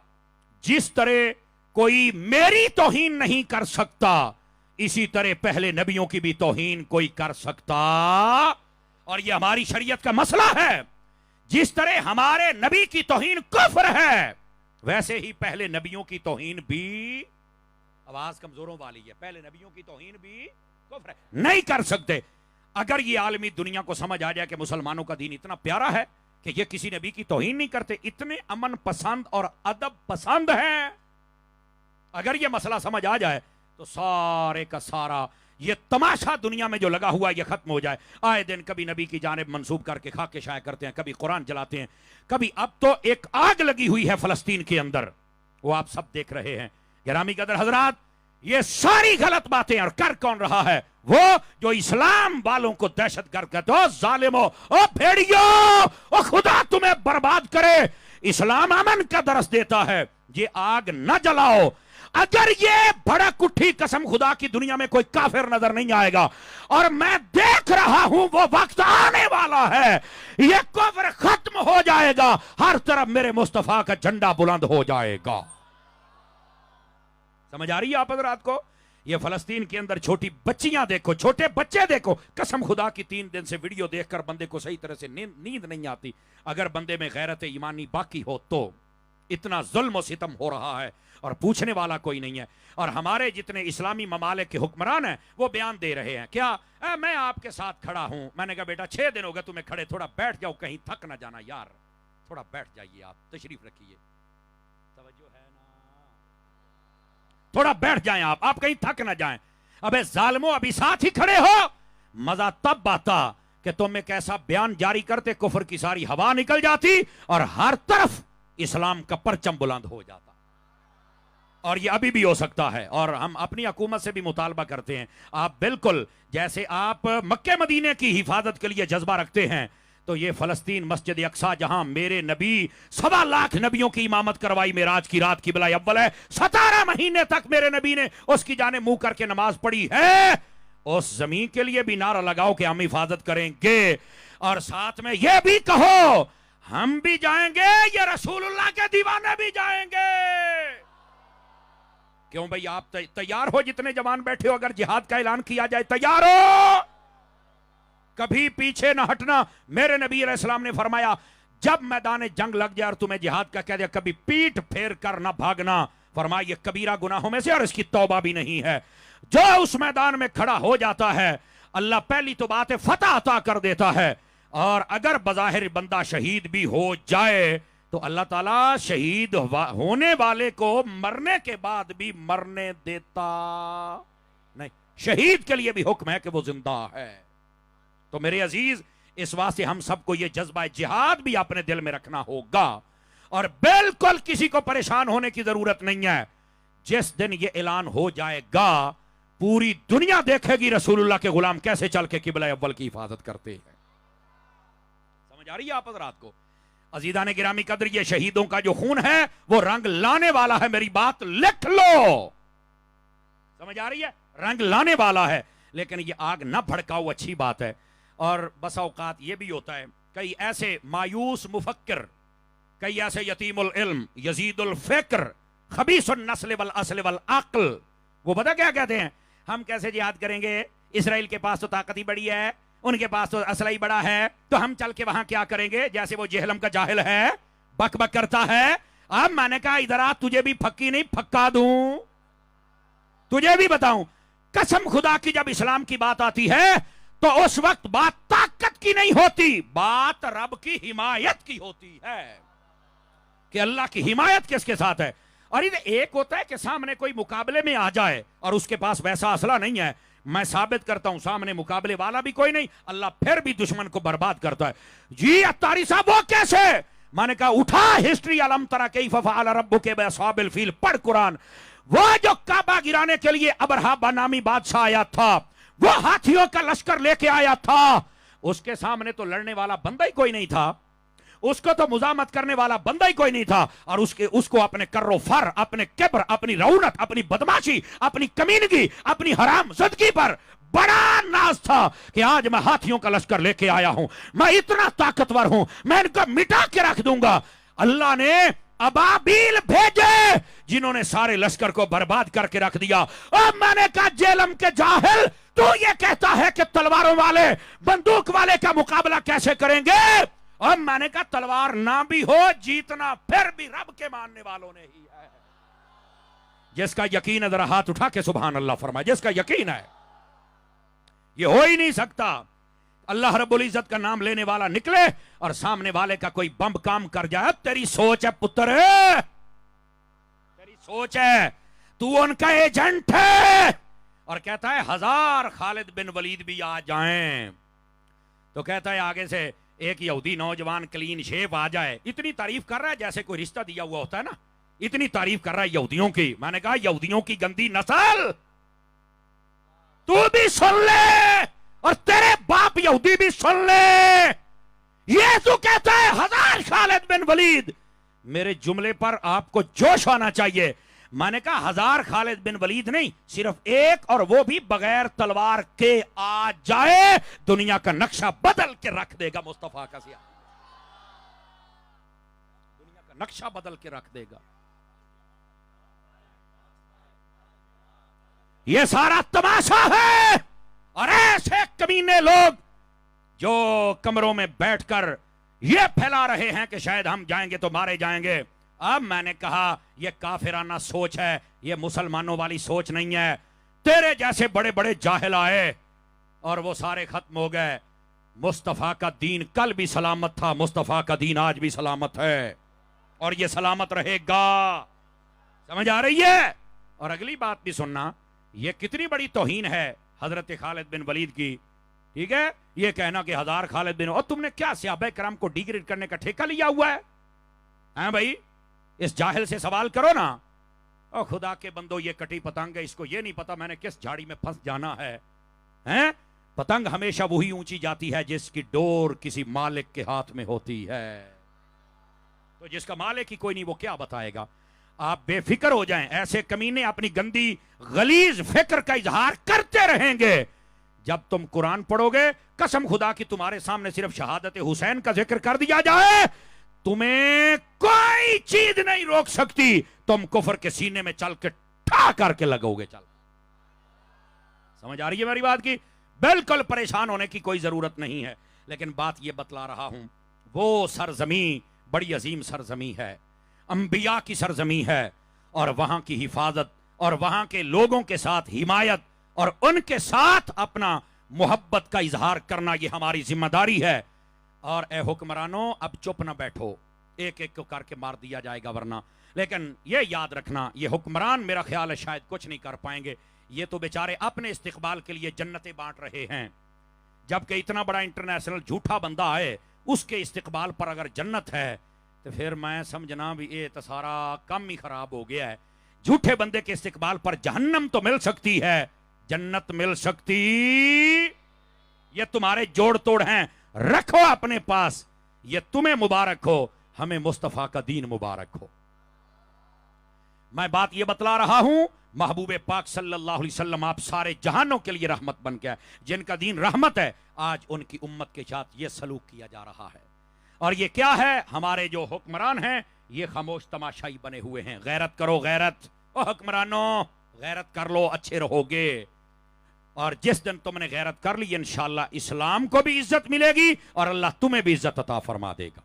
جس طرح کوئی میری توہین نہیں کر سکتا اسی طرح پہلے نبیوں کی بھی توہین کوئی کر سکتا، اور یہ ہماری شریعت کا مسئلہ ہے۔ جس طرح ہمارے نبی کی توہین کفر ہے ویسے ہی پہلے نبیوں کی توہین بھی، آواز کمزوروں والی ہے، پہلے نبیوں کی توہین بھی کفر ہے، نہیں کر سکتے۔ اگر یہ عالمی دنیا کو سمجھ آ جائے کہ مسلمانوں کا دین اتنا پیارا ہے کہ یہ کسی نبی کی توہین نہیں کرتے، اتنے امن پسند اور ادب پسند ہیں، اگر یہ مسئلہ سمجھ آ جائے تو سارے کا سارا یہ تماشا دنیا میں جو لگا ہوا ہے یہ ختم ہو جائے۔ آئے دن کبھی نبی کی جانب منسوب کر کے خاک شائع کرتے ہیں، کبھی قرآن جلاتے ہیں، کبھی اب تو ایک آگ لگی ہوئی ہے فلسطین کے اندر، وہ آپ سب دیکھ رہے ہیں۔ گرامی قدر حضرات، یہ ساری غلط باتیں، اور کر کون رہا ہے؟ وہ جو اسلام والوں کو دہشت گرد کہتے ہو، ظالمو، او بھیڑیو، او خدا تمہیں برباد کرے، اسلام امن کا درس دیتا ہے، یہ آگ نہ جلاؤ۔ اگر یہ بھڑک اٹھی قسم خدا کی دنیا میں کوئی کافر نظر نہیں آئے گا، اور میں دیکھ رہا ہوں وہ وقت آنے والا ہے، یہ کفر ختم ہو جائے گا، ہر طرف میرے مصطفیٰ کا جھنڈا بلند ہو جائے گا۔ سمجھ آ رہی ہے آپ حضرات کو؟ یہ فلسطین کے اندر چھوٹی بچیاں دیکھو، چھوٹے بچے دیکھو، قسم خدا کی 3 دن سے ویڈیو دیکھ کر بندے کو صحیح طرح سے نیند نہیں آتی۔ اگر بندے میں غیرت ایمانی باقی ہو تو اتنا ظلم و ستم ہو رہا ہے اور پوچھنے والا کوئی نہیں ہے، اور ہمارے جتنے اسلامی ممالک کے حکمران ہیں وہ بیان دے رہے ہیں، کیا میں آپ کے ساتھ کھڑا ہوں۔ میں نے کہا بیٹا 6 دن ہو گئے تمہیں کھڑے، تھوڑا بیٹھ جاؤ، کہیں تھک نہ جانا یار، تھوڑا بیٹھ جائیے، آپ تشریف رکھیے، توجہ ہے نا، تھوڑا بیٹھ جائیں آپ کہیں تھک نہ جائیں۔ ابے ظالموں، ابھی ساتھ ہی کھڑے ہو، مزہ تب آتا کہ تم ایک ایسا بیان جاری کرتے کفر کی ساری ہوا نکل جاتی اور ہر طرف اسلام کا پرچم بلند ہو جاتا، اور یہ ابھی بھی ہو سکتا ہے، اور ہم اپنی حکومت سے بھی مطالبہ کرتے ہیں، آپ بالکل جیسے آپ مکہ مدینے کی حفاظت کے لیے جذبہ رکھتے ہیں تو یہ فلسطین مسجد اقصی جہاں میرے نبی 1.25 لاکھ نبیوں کی امامت کروائی معراج کی رات کی بلا اول ہے، 17 مہینے تک میرے نبی نے اس کی جانب منہ کر کے نماز پڑھی ہے، اس زمین کے لیے بھی نعرہ لگاؤ کہ ہم حفاظت کریں گے، اور ساتھ میں یہ بھی کہو ہم بھی جائیں گے، یہ رسول اللہ کے دیوانے بھی جائیں گے۔ کیوں بھئی آپ تیار ہو؟ جتنے جوان بیٹھے ہو، اگر جہاد کا اعلان کیا جائے تیار ہو؟ کبھی پیچھے نہ ہٹنا۔ میرے نبی علیہ السلام نے فرمایا جب میدان جنگ لگ جائے اور تمہیں جہاد کا کہہ دیا کبھی پیٹ پھیر کر نہ بھاگنا، فرمایا یہ کبیرہ گناہوں میں سے اور اس کی توبہ بھی نہیں ہے۔ جو اس میدان میں کھڑا ہو جاتا ہے اللہ پہلی تو بات ہے فتح عطا کر دیتا ہے، اور اگر بظاہر بندہ شہید بھی ہو جائے تو اللہ تعالیٰ شہید ہونے والے کو مرنے کے بعد بھی مرنے دیتا نہیں، شہید کے لیے بھی حکم ہے کہ وہ زندہ ہے۔ تو میرے عزیز، اس واسطے ہم سب کو یہ جذبہ جہاد بھی اپنے دل میں رکھنا ہوگا، اور بالکل کسی کو پریشان ہونے کی ضرورت نہیں ہے۔ جس دن یہ اعلان ہو جائے گا پوری دنیا دیکھے گی رسول اللہ کے غلام کیسے چل کے قبلہ اول کی حفاظت کرتے ہیں۔ سمجھ آ رہی ہے آپ حضرات کو؟ عزیزان گرامی قدر، یہ شہیدوں کا جو خون ہے وہ رنگ لانے والا ہے، میری بات لکھ لو، سمجھ آ رہی ہے؟ رنگ لانے والا ہے، لیکن یہ آگ نہ بھڑکاؤ، اچھی بات ہے۔ اور بس اوقات یہ بھی ہوتا ہے کئی ایسے مایوس مفکر، کئی ایسے یتیم العلم یزید الفکر خبیث النسل والاصل والعقل، وہ پتہ کیا کہتے ہیں؟ ہم کیسے جہاد کریں گے؟ اسرائیل کے پاس تو طاقت ہی بڑی ہے، ان کے پاس تو اسلحہ ہی بڑا ہے، تو ہم چل کے وہاں کیا کریں گے؟ جیسے وہ جہلم کا جاہل ہے، بک بک کرتا ہے۔ اب میں نے کہا ادھر آ، تجھے بھی پھکی نہیں پھکا دوں، تجھے بھی بتاؤں، قسم خدا کی جب اسلام کی بات آتی ہے تو اس وقت بات طاقت کی نہیں ہوتی، بات رب کی حمایت کی ہوتی ہے، کہ اللہ کی حمایت کس کے ساتھ ہے۔ اور ایک ہوتا ہے کہ سامنے کوئی مقابلے میں آ جائے اور اس کے پاس ویسا اسلحہ نہیں ہے، میں ثابت کرتا ہوں سامنے مقابلے والا بھی کوئی نہیں, اللہ پھر بھی دشمن کو برباد کرتا ہے. جی اتاری صاحب وہ کیسے؟ میں نے کہا اٹھا ہسٹری علم ترا کیف فعل ربک باصحاب الفیل, پڑھ قرآن. وہ جو کعبہ گرانے کے لیے ابرہہ نامی بادشاہ آیا تھا, وہ ہاتھیوں کا لشکر لے کے آیا تھا, اس کے سامنے تو لڑنے والا بندہ ہی کوئی نہیں تھا, اس کو تو مزاحمت کرنے والا بندہ ہی کوئی نہیں تھا, اور اس کو اپنے کر و فر, اپنے کبر, اپنی رعونت, اپنی بدماشی, اپنی کمینگی, اپنی حرام زدگی پر بڑا ناز تھا کہ آج میں ہاتھیوں کا لشکر لے کے آیا ہوں, میں اتنا طاقتور ہوں, میں ان کو مٹا کے رکھ دوں گا. اللہ نے ابابیل بھیجے جنہوں نے سارے لشکر کو برباد کر کے رکھ دیا. اور میں نے کہا جیلم کے جاہل, تو یہ کہتا ہے کہ تلواروں والے بندوق والے کا مقابلہ کیسے کریں گے؟ اور میں نے کہا تلوار نہ بھی ہو, جیتنا پھر بھی رب کے ماننے والوں نے ہی ہے. جس کا یقین ہے ذرا ہاتھ اٹھا کے سبحان اللہ فرمائے. جس کا یقین ہے, یہ ہو ہی نہیں سکتا اللہ رب العزت کا نام لینے والا نکلے اور سامنے والے کا کوئی بم کام کر جائے. تیری سوچ ہے پتر, تیری سوچ ہے, تو ان کا ایجنٹ ہے. اور کہتا ہے 1000 خالد بن ولید بھی آ جائیں, تو کہتا ہے آگے سے ایک یہودی نوجوان کلین شیپ آ جائے. اتنی تعریف کر رہا ہے جیسے کوئی رشتہ دیا ہوا ہوتا ہے نا, اتنی تعریف کر رہا ہے یہودیوں کی. میں نے کہا یہودیوں کی گندی نسل تو بھی سن لے اور تیرے باپ یہودی بھی سن لے. یہ تو کہتا ہے 1000 خالد بن ولید. میرے جملے پر آپ کو جوش آنا چاہیے. میں نے کہا 1000 خالد بن ولید نہیں, صرف ایک, اور وہ بھی بغیر تلوار کے آ جائے, دنیا کا نقشہ بدل کے رکھ دے گا. مصطفیٰ کا سیاہ دنیا کا نقشہ بدل کے رکھ دے گا. یہ سارا تماشا ہے, اور ایسے کمینے لوگ جو کمروں میں بیٹھ کر یہ پھیلا رہے ہیں کہ شاید ہم جائیں گے تو مارے جائیں گے. اب میں نے کہا یہ کافرانہ سوچ ہے, یہ مسلمانوں والی سوچ نہیں ہے. تیرے جیسے بڑے بڑے جاہل آئے اور وہ سارے ختم ہو گئے. مصطفیٰ کا دین کل بھی سلامت تھا, مصطفیٰ کا دین آج بھی سلامت ہے, اور یہ سلامت رہے گا. سمجھ آ رہی ہے؟ اور اگلی بات بھی سننا, یہ کتنی بڑی توہین ہے حضرت خالد بن ولید کی. ٹھیک ہے, یہ کہنا کہ 1000 خالد بن, اور تم نے کیا صحابہ کرام کو ڈیگریڈ کرنے کا ٹھیکہ لیا ہوا ہے بھائی؟ اس جاہل سے سوال کرو نا. اور خدا کے بندو, یہ کٹی پتنگ ہے, اس کو یہ نہیں پتا میں نے کس جھاڑی میں پھنس جانا ہے. پتنگ ہمیشہ وہی اونچی جاتی ہے جس کی ڈور کسی مالک کے ہاتھ میں ہوتی ہے. تو جس کا مالک ہی کوئی نہیں, وہ کیا بتائے گا؟ آپ بے فکر ہو جائیں. ایسے کمینے اپنی گندی غلیظ فکر کا اظہار کرتے رہیں گے. جب تم قرآن پڑھو گے, قسم خدا کی تمہارے سامنے صرف شہادت حسین کا ذکر کر دیا جائے, تمہیں کوئی چیز نہیں روک سکتی. تم کفر کے سینے میں چل کے ٹھا کر کے لگو گے. چل, سمجھ آ رہی ہے میری بات کی؟ بالکل پریشان ہونے کی کوئی ضرورت نہیں ہے. لیکن بات یہ بتلا رہا ہوں, وہ سرزمین بڑی عظیم سرزمین ہے, انبیاء کی سرزمین ہے, اور وہاں کی حفاظت اور وہاں کے لوگوں کے ساتھ حمایت اور ان کے ساتھ اپنا محبت کا اظہار کرنا یہ ہماری ذمہ داری ہے. اور اے حکمرانوں, اب چپ نہ بیٹھو, ایک ایک کو کر کے مار دیا جائے گا ورنہ. لیکن یہ یاد رکھنا, یہ حکمران میرا خیال ہے شاید کچھ نہیں کر پائیں گے. یہ تو بیچارے اپنے استقبال کے لیے جنتیں بانٹ رہے ہیں, جبکہ اتنا بڑا انٹرنیشنل جھوٹا بندہ آئے, اس کے استقبال پر اگر جنت ہے تو پھر میں سمجھنا بھی یہ تو سارا کم ہی خراب ہو گیا ہے. جھوٹے بندے کے استقبال پر جہنم تو مل سکتی ہے, جنت مل سکتی. یہ تمہارے جوڑ توڑ ہیں, رکھو اپنے پاس. یہ تمہیں مبارک ہو, ہمیں مصطفیٰ کا دین مبارک ہو. میں بات یہ بتلا رہا ہوں, محبوب پاک صلی اللہ علیہ وسلم آپ سارے جہانوں کے لیے رحمت بن گیا. جن کا دین رحمت ہے, آج ان کی امت کے ساتھ یہ سلوک کیا جا رہا ہے. اور یہ کیا ہے؟ ہمارے جو حکمران ہیں یہ خاموش تماشائی بنے ہوئے ہیں. غیرت کرو, غیرت. او حکمرانوں, غیرت کر لو, اچھے رہو گے. اور جس دن تم نے غیرت کر لی, انشاءاللہ اسلام کو بھی عزت ملے گی اور اللہ تمہیں بھی عزت عطا فرما دے گا.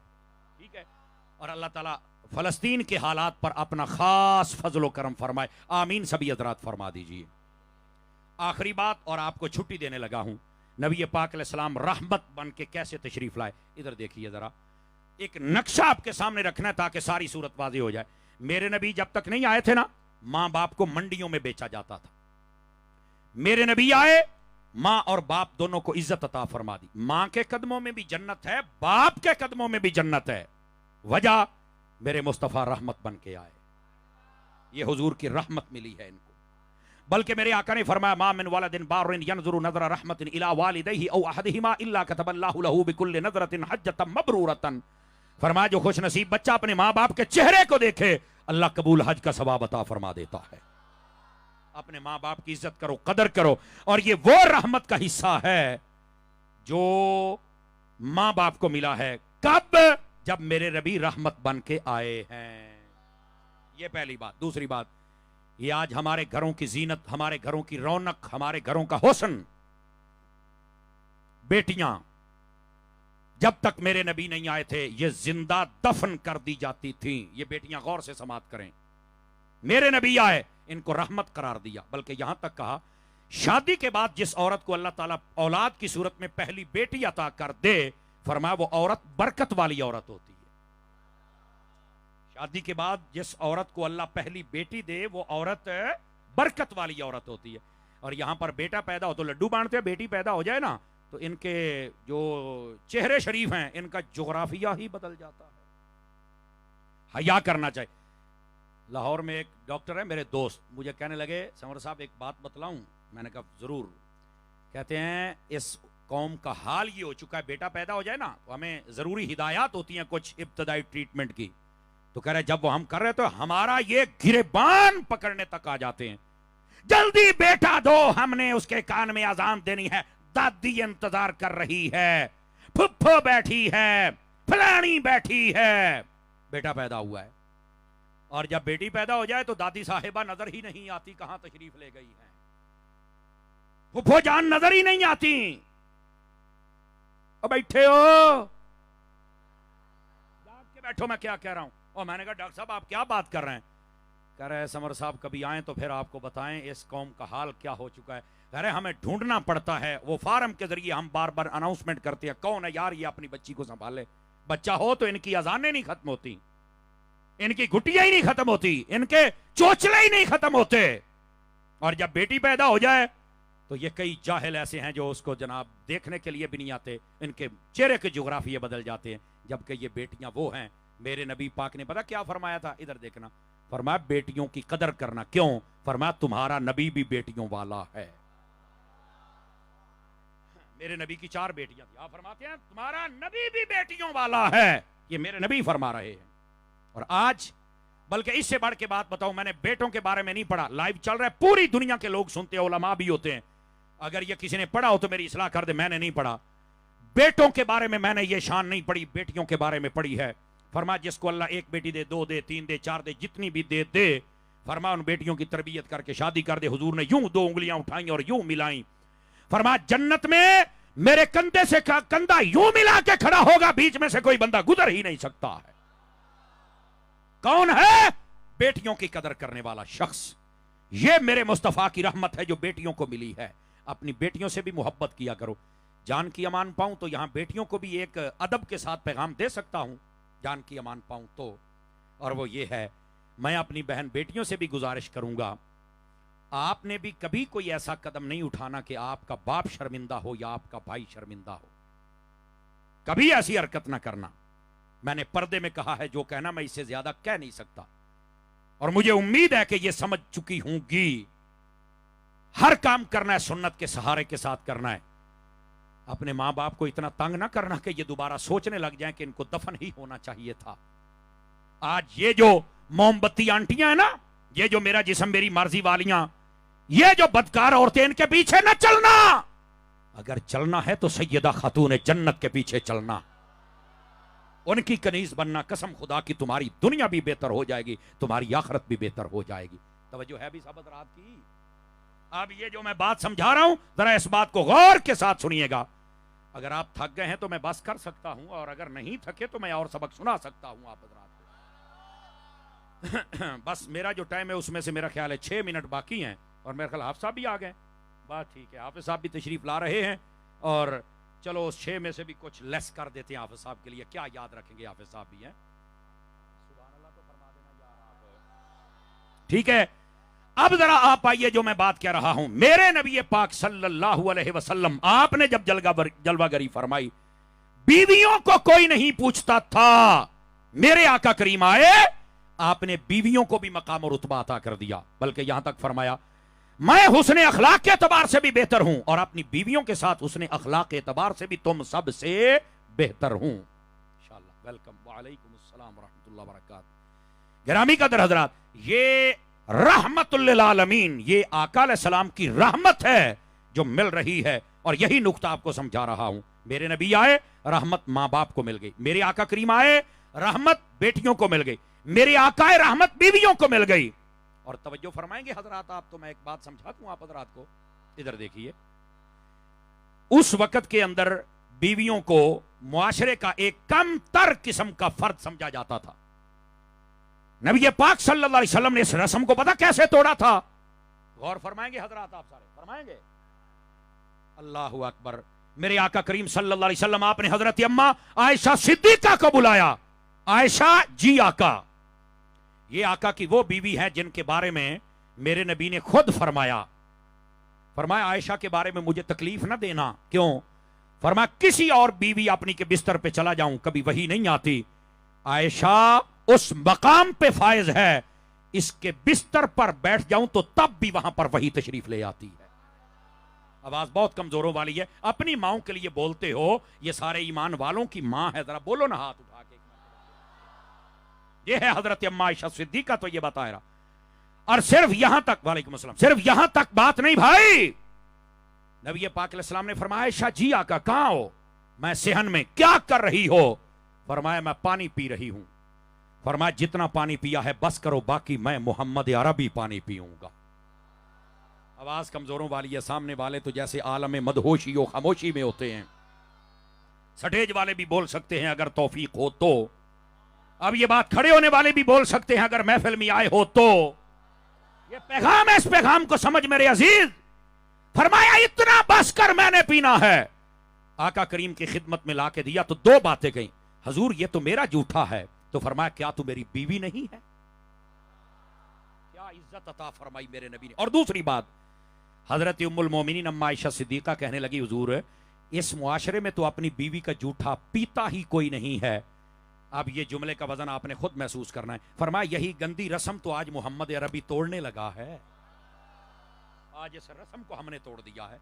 ٹھیک ہے؟ اور اللہ تعالیٰ فلسطین کے حالات پر اپنا خاص فضل و کرم فرمائے. آمین سبھی حضرات فرما دیجئے. آخری بات, اور آپ کو چھٹی دینے لگا ہوں. نبی پاک علیہ السلام رحمت بن کے کیسے تشریف لائے, ادھر دیکھیے ذرا. ایک نقشہ آپ کے سامنے رکھنا ہے تاکہ ساری صورت واضح ہو جائے. میرے نبی جب تک نہیں آئے تھے نا, ماں باپ کو منڈیوں میں بیچا جاتا تھا. میرے نبی آئے, ماں اور باپ دونوں کو عزت عطا فرما دی. ماں کے قدموں میں بھی جنت ہے, باپ کے قدموں میں بھی جنت ہے. وجہ میرے مصطفیٰ رحمت بن کے آئے, یہ حضور کی رحمت ملی ہے ان کو. بلکہ میرے آقا نے فرمایا ما من ولد بار ينظر نظر رحمت الى والديه او احدهما الا كتب الله له بكل نظرة حجة مبرورة. فرمایا جو خوش نصیب بچہ اپنے ماں باپ کے چہرے کو دیکھے اللہ قبول حج کا ثواب عطا فرما دیتا ہے. اپنے ماں باپ کی عزت کرو, قدر کرو, اور یہ وہ رحمت کا حصہ ہے جو ماں باپ کو ملا ہے. کب؟ جب میرے نبی رحمت بن کے آئے ہیں. یہ پہلی بات. دوسری بات, یہ آج ہمارے گھروں کی زینت, ہمارے گھروں کی رونق, ہمارے گھروں کا حسن. بیٹیاں جب تک میرے نبی نہیں آئے تھے یہ زندہ دفن کر دی جاتی تھیں. یہ بیٹیاں غور سے سماعت کریں. میرے نبی آئے, ان کو رحمت قرار دیا. بلکہ یہاں تک کہا شادی کے بعد جس عورت کو اللہ تعالیٰ اولاد کی صورت میں پہلی بیٹی عطا کر دے, فرمایا وہ عورت برکت والی عورت ہوتی ہے. شادی کے بعد جس عورت کو اللہ پہلی بیٹی دے وہ عورت برکت والی عورت ہوتی ہے. اور یہاں پر بیٹا پیدا ہو تو لڈو بانٹتے ہیں, بیٹی پیدا ہو جائے نا تو ان کے جو چہرے شریف ہیں ان کا جغرافیہ ہی بدل جاتا ہے. حیا کرنا چاہیے. لاہور میں ایک ڈاکٹر ہے میرے دوست, مجھے کہنے لگے سمر صاحب ایک بات بتلاؤں. میں نے کہا ضرور. کہتے ہیں اس قوم کا حال یہ ہو چکا ہے, بیٹا پیدا ہو جائے نا تو ہمیں ضروری ہدایات ہوتی ہیں کچھ ابتدائی ٹریٹمنٹ کی. تو کہہ رہے جب وہ ہم کر رہے تو ہمارا یہ گریبان پکڑنے تک آ جاتے ہیں. جلدی بیٹا دو, ہم نے اس کے کان میں اذان دینی ہے, دادی انتظار کر رہی ہے, پھپھو بیٹھی ہے, فلانی بیٹھی ہے. بیٹا پیدا ہوا ہے, اور جب بیٹی پیدا ہو جائے تو دادی صاحبہ نظر ہی نہیں آتی کہاں تشریف لے گئی ہیں, پھپھو جان نظر ہی نہیں آتی. اب بیٹھے ہو, جاگ کے بیٹھو, میں کیا کہہ رہا ہوں. اور میں نے کہا ڈاکٹر صاحب آپ کیا بات کر رہے ہیں؟ کہہ رہے سمر صاحب کبھی آئیں تو پھر آپ کو بتائیں اس قوم کا حال کیا ہو چکا ہے. کہہ رہے ہمیں ڈھونڈنا پڑتا ہے, وہ فارم کے ذریعے ہم بار بار اناؤنسمنٹ کرتے ہیں کون ہے یار یہ اپنی بچی کو سنبھالے. بچہ ہو تو ان کی اذانیں نہیں ختم ہوتی, ان کی گھٹیاں ہی نہیں ختم ہوتی, ان کے چوچلے ہی نہیں ختم ہوتے. اور جب بیٹی پیدا ہو جائے تو یہ کئی جاہل ایسے ہیں جو اس کو جناب دیکھنے کے لیے بھی نہیں آتے, ان کے چہرے کے جغرافیے بدل جاتے ہیں. جبکہ یہ بیٹیاں وہ ہیں. میرے نبی پاک نے پتا کیا فرمایا تھا, ادھر دیکھنا, فرمایا بیٹیوں کی قدر کرنا. کیوں؟ فرمایا تمہارا نبی بھی بیٹیوں والا ہے. میرے نبی کی 4 بیٹیاں تھیں, آپ فرماتے ہیں تمہارا نبی بھی بیٹیوں والا ہے. یہ میرے نبی فرما رہے ہیں. اور آج بلکہ اس سے بڑھ کے بات بتاؤں, میں نے بیٹوں کے بارے میں نہیں پڑھا, لائیو چل رہا ہے, پوری دنیا کے لوگ سنتے ہیں, علماء بھی ہوتے ہیں. اگر یہ کسی نے پڑھا ہو تو میری اصلاح کر دے, میں نے نہیں پڑھا. بیٹوں کے بارے میں نے یہ شان نہیں پڑھی, بیٹیوں کے بارے میں پڑھی ہے. فرمایا جس کو اللہ 1 بیٹی دے, 2 دے, 3 دے, 4 دے, جتنی بھی دے, فرمایا ان بیٹیوں کی تربیت کر کے شادی کر دے. حضور نے یوں 2 انگلیاں اٹھائیں اور یوں ملائیں. فرمایا جنت میں میرے کندھے سے کندھا یوں ملا کے کھڑا ہوگا, بیچ میں سے کوئی بندہ گزر ہی نہیں سکتا ہے. کون ہے؟ بیٹیوں کی قدر کرنے والا شخص. یہ میرے مصطفیٰ کی رحمت ہے جو بیٹیوں کو ملی ہے. اپنی بیٹیوں سے بھی محبت کیا کرو. جان کی امان پاؤں تو یہاں بیٹیوں کو بھی ایک ادب کے ساتھ پیغام دے سکتا ہوں, جان کی امان پاؤں تو, اور وہ یہ ہے میں اپنی بہن بیٹیوں سے بھی گزارش کروں گا, آپ نے بھی کبھی کوئی ایسا قدم نہیں اٹھانا کہ آپ کا باپ شرمندہ ہو یا آپ کا بھائی شرمندہ ہو. کبھی ایسی حرکت نہ کرنا. میں نے پردے میں کہا ہے, جو کہنا میں اس سے زیادہ کہہ نہیں سکتا, اور مجھے امید ہے کہ یہ سمجھ چکی ہوں گی. ہر کام کرنا ہے سنت کے سہارے کے ساتھ کرنا ہے. اپنے ماں باپ کو اتنا تنگ نہ کرنا کہ یہ دوبارہ سوچنے لگ جائیں کہ ان کو دفن ہی ہونا چاہیے تھا. آج یہ جو موم بتی آنٹیاں ہیں نا, یہ جو میرا جسم میری مرضی والیاں, یہ جو بدکار عورتیں, ان کے پیچھے نہ چلنا. اگر چلنا ہے تو سیدہ خاتون جنت کے پیچھے چلنا, ان کی کنیز بننا. قسم خدا کی تمہاری دنیا بھی بہتر ہو جائے گی, تمہاری آخرت بھی بہتر ہو جائے گی. توجہ ہے بھی صاحب رات کی؟ اب یہ جو میں بات سمجھا رہا ہوں ذرا اس بات کو غور کے ساتھ سنیے گا. اگر آپ تھک گئے ہیں تو میں بس کر سکتا ہوں, اور اگر نہیں تھکے تو میں اور سبق سنا سکتا ہوں آپ حضرات کو. بس میرا جو ٹائم ہے اس میں سے میرا خیال ہے 6 منٹ باقی ہیں, اور میرے خیال حافظ صاحب بھی آ گئے. بات ٹھیک ہے, حافظ صاحب بھی تشریف لا رہے ہیں, اور چلو اس 6 میں سے بھی کچھ لیس کر دیتے ہیں حافظ صاحب کے لیے. کیا یاد رکھیں گے, حافظ صاحب بھی ہیں. سبحان اللہ تو فرما دینا یار آپ. ٹھیک ہے, اب ذرا آپ آئیے جو میں بات کہہ رہا ہوں. میرے نبی پاک صلی اللہ علیہ وسلم آپ نے جب جلوہ گری فرمائی, بیویوں کو کوئی نہیں پوچھتا تھا. میرے آقا کریم آئے, آپ نے بیویوں کو بھی مقام و رتبہ عطا کر دیا, بلکہ یہاں تک فرمایا میں حسن اخلاق کے اعتبار سے بھی بہتر ہوں اور اپنی بیویوں کے ساتھ حسن اخلاق کے اعتبار سے بھی تم سب سے بہتر ہوں. انشاءاللہ. ویلکم. وعلیکم السلام ورحمۃ اللہ وبرکاتہ. گرامی قدر حضرات, یہ رحمت للعالمین, یہ آقا علیہ السلام کی رحمت ہے جو مل رہی ہے, اور یہی نقطہ آپ کو سمجھا رہا ہوں. میرے نبی آئے, رحمت ماں باپ کو مل گئی. میرے آقا کریم آئے, رحمت بیٹیوں کو مل گئی. میرے آقا رحمت بیویوں کو مل گئی. اور توجہ فرمائیں گے حضرات, آپ تو میں ایک بات سمجھا دوں آپ حضرات کو. ادھر دیکھیے, اس وقت کے اندر بیویوں کو معاشرے کا ایک کم تر قسم کا فرد سمجھا جاتا تھا. نبی پاک صلی اللہ علیہ وسلم نے اس رسم کو پتہ کیسے توڑا تھا؟ غور فرمائیں گے حضرات, آپ سارے فرمائیں گے. اللہ اکبر. میرے آقا کریم صلی اللہ علیہ وسلم آپ نے حضرت اما عائشہ صدیقہ کو بلایا. عائشہ جی آقا. یہ آقا کی وہ بیوی ہے جن کے بارے میں میرے نبی نے خود فرمایا عائشہ کے بارے میں مجھے تکلیف نہ دینا. کیوں؟ فرمایا کسی اور بیوی اپنی کے بستر پہ چلا جاؤں کبھی وہی نہیں آتی, عائشہ اس مقام پہ فائز ہے, اس کے بستر پر بیٹھ جاؤں تو تب بھی وہاں پر وہی تشریف لے آتی ہے. آواز بہت کمزوروں والی ہے. اپنی ماؤں کے لیے بولتے ہو, یہ سارے ایمان والوں کی ماں ہے, ذرا بولو نا ہاتھ اٹھا کے. یہ ہے حضرت اما عائشہ صدیقہ, تو یہ بتا رہا. اور صرف یہاں تک, وعلیکم السلام, صرف یہاں تک بات نہیں بھائی. نبی پاک علیہ السلام نے فرمایا عائشہ جی آقا کہاں ہو؟ میں صحن میں. کیا کر رہی ہو؟ فرمایا میں پانی پی رہی ہوں. فرمایا جتنا پانی پیا ہے بس کرو, باقی میں محمد عربی پانی پیوں گا. آواز کمزوروں والی ہے. سامنے والے تو جیسے عالم مدہوشی و خاموشی میں ہوتے ہیں. سٹیج والے بھی بول سکتے ہیں اگر توفیق ہو تو. اب یہ بات کھڑے ہونے والے بھی بول سکتے ہیں اگر محفل میں آئے ہو تو. یہ پیغام ہے, اس پیغام کو سمجھ میرے عزیز. فرمایا اتنا بس کر میں نے پینا ہے. آقا کریم کی خدمت میں لا کے دیا تو دو باتیں گئیں. حضور یہ تو میرا جھوٹا ہے. تو فرمایا کیا تو میری بیوی نہیں ہے؟ کیا عزت عطا فرمائی میرے نبی نے. اور دوسری بات, حضرت ام المومنین اما عائشہ صدیقہ کہنے لگی حضور اس معاشرے میں تو اپنی بیوی کا جھوٹا پیتا ہی کوئی نہیں ہے. اب یہ جملے کا وزن آپ نے خود محسوس کرنا ہے. فرمایا یہی گندی رسم تو آج محمد عربی توڑنے لگا ہے. آج اس رسم کو ہم نے توڑ دیا ہے.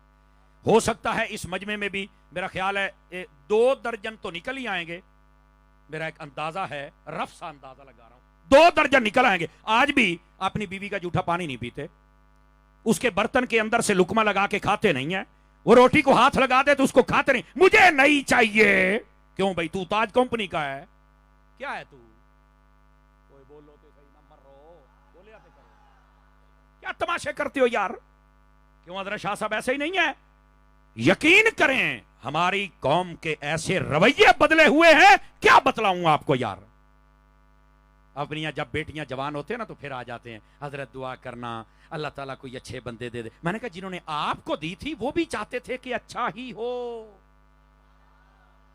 ہو سکتا ہے اس مجمع میں بھی میرا خیال ہے 2 درجن تو نکل ہی آئیں گے. میرا ایک اندازہ ہے, رف سا اندازہ لگا رہا ہوں, 2 درجن نکل آئیں گے. آج بھی اپنی بیوی کا جھوٹا پانی نہیں پیتے. اس کے برتن کے اندر سے لقمہ لگا کے کھاتے نہیں ہیں. وہ روٹی کو ہاتھ لگا دے تو اس کو کھاتے نہیں. مجھے نہیں چاہیے. کیوں بھائی, تو تاج کمپنی کا ہے کیا ہے؟ تو کوئی بولو تو صحیح نہ مر رہو, بولے آتے کرو. کیا تماشے کرتے ہو یار؟ کیوں حضرت شاہ صاحب ایسے ہی نہیں ہے؟ یقین کریں ہماری قوم کے ایسے رویے بدلے ہوئے ہیں, کیا بتلاؤں آپ کو یار. اپنی جب بیٹیاں جوان ہوتے ہیں نا تو پھر آ جاتے ہیں حضرت دعا کرنا اللہ تعالیٰ کوئی اچھے بندے دے دے. میں نے کہا جنہوں نے آپ کو دی تھی وہ بھی چاہتے تھے کہ اچھا ہی ہو.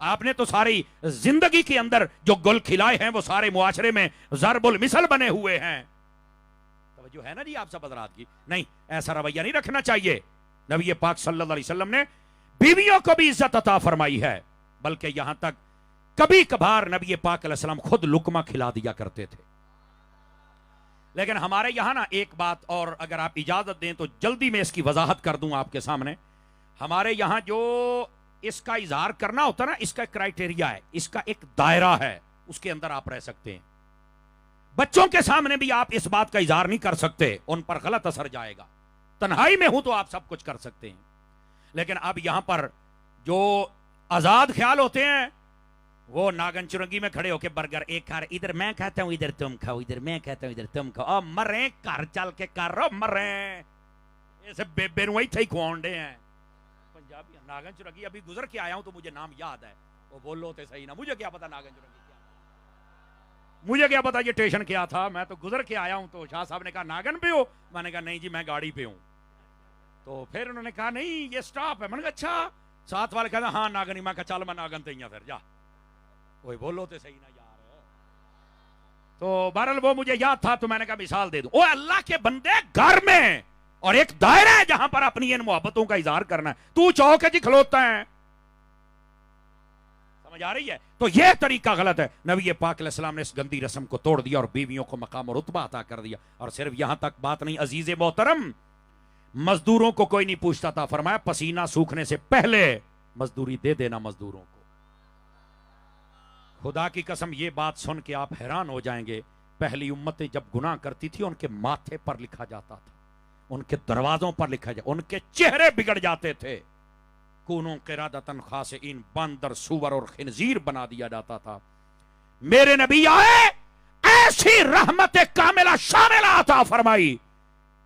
آپ نے تو ساری زندگی کے اندر جو گل کھلائے ہیں وہ سارے معاشرے میں ضرب المثل بنے ہوئے ہیں. توجہ ہے نا جی آپ سب حضرات کی؟ نہیں, ایسا رویہ نہیں رکھنا چاہیے. نبی پاک صلی اللہ علیہ وسلم نے بیویوں کو بھی عزت عطا فرمائی ہے, بلکہ یہاں تک کبھی کبھار نبی پاک علیہ السلام خود لقمہ کھلا دیا کرتے تھے. لیکن ہمارے یہاں نا ایک بات اور اگر آپ اجازت دیں تو جلدی میں اس کی وضاحت کر دوں آپ کے سامنے. ہمارے یہاں جو اس کا اظہار کرنا ہوتا ہے نا, اس کا کرائٹیریا ہے, اس کا ایک دائرہ ہے, اس کے اندر آپ رہ سکتے ہیں. بچوں کے سامنے بھی آپ اس بات کا اظہار نہیں کر سکتے, ان پر غلط اثر جائے گا. تنہائی میں ہوں تو آپ سب کچھ کر سکتے ہیں. لیکن اب یہاں پر جو آزاد خیال ہوتے ہیں وہ ناگن چرنگی میں کھڑے ہو کے برگر ایک کھا رہے, ادھر میں کہتا ہوں ادھر تم کھاؤ, ادھر میں کہتا ہوں ادھر تم کھاؤ. مر رہے گھر چل کے کر رہو, مر رہے ایسے بے نو تھے کھوانڈے ہیں پنجابی. ناگن چرنگی ابھی گزر کے آیا ہوں تو مجھے نام یاد ہے. وہ بولو تے صحیح نا, مجھے کیا پتا ناگن چرنگی کیا, مجھے کیا پتا یہ ٹیشن کیا تھا. میں تو گزر کے آیا ہوں. تو شاہ صاحب نے کہا ناگن پہ ہو؟ میں نے کہا نہیں جی میں گاڑی پہ ہوں. تو پھر انہوں نے کہا نہیں یہ سٹاپ ہے. میں نے کہا اچھا. ساتھ والے کہا ہاں ناگن ہی. میں کہا چل میں ناگن تے ہی ہوں پھر جا. کوئی بولو تے صحیح نا یار. تو بہرحال وہ مجھے یاد تھا تو میں نے کہا مثال دے دوں. او اللہ کے بندے گھر میں اور ایک دائرہ ہے جہاں پر اپنی ان محبتوں کا اظہار کرنا ہے, تو چوک جی کھلوتا ہے. سمجھ آ رہی ہے؟ تو یہ طریقہ غلط ہے. نبی پاک علیہ السلام نے اس گندی رسم کو توڑ دیا اور بیویوں کو مقام اور رتبہ عطا کر دیا. اور صرف یہاں تک بات نہیں عزیز محترم, مزدوروں کو کوئی نہیں پوچھتا تھا. فرمایا پسینہ سوکھنے سے پہلے مزدوری دے دینا مزدوروں کو. خدا کی قسم یہ بات سن کے آپ حیران ہو جائیں گے. پہلی امتیں جب گناہ کرتی تھی ان کے ماتھے پر لکھا جاتا تھا, ان کے دروازوں پر لکھا جاتا, ان کے چہرے بگڑ جاتے تھے. کونوں قرادتن خاسئین, باندر سور اور خنزیر بنا دیا جاتا تھا. میرے نبی آئے, ایسی رحمت کاملہ شاملہ عطا فرمائی,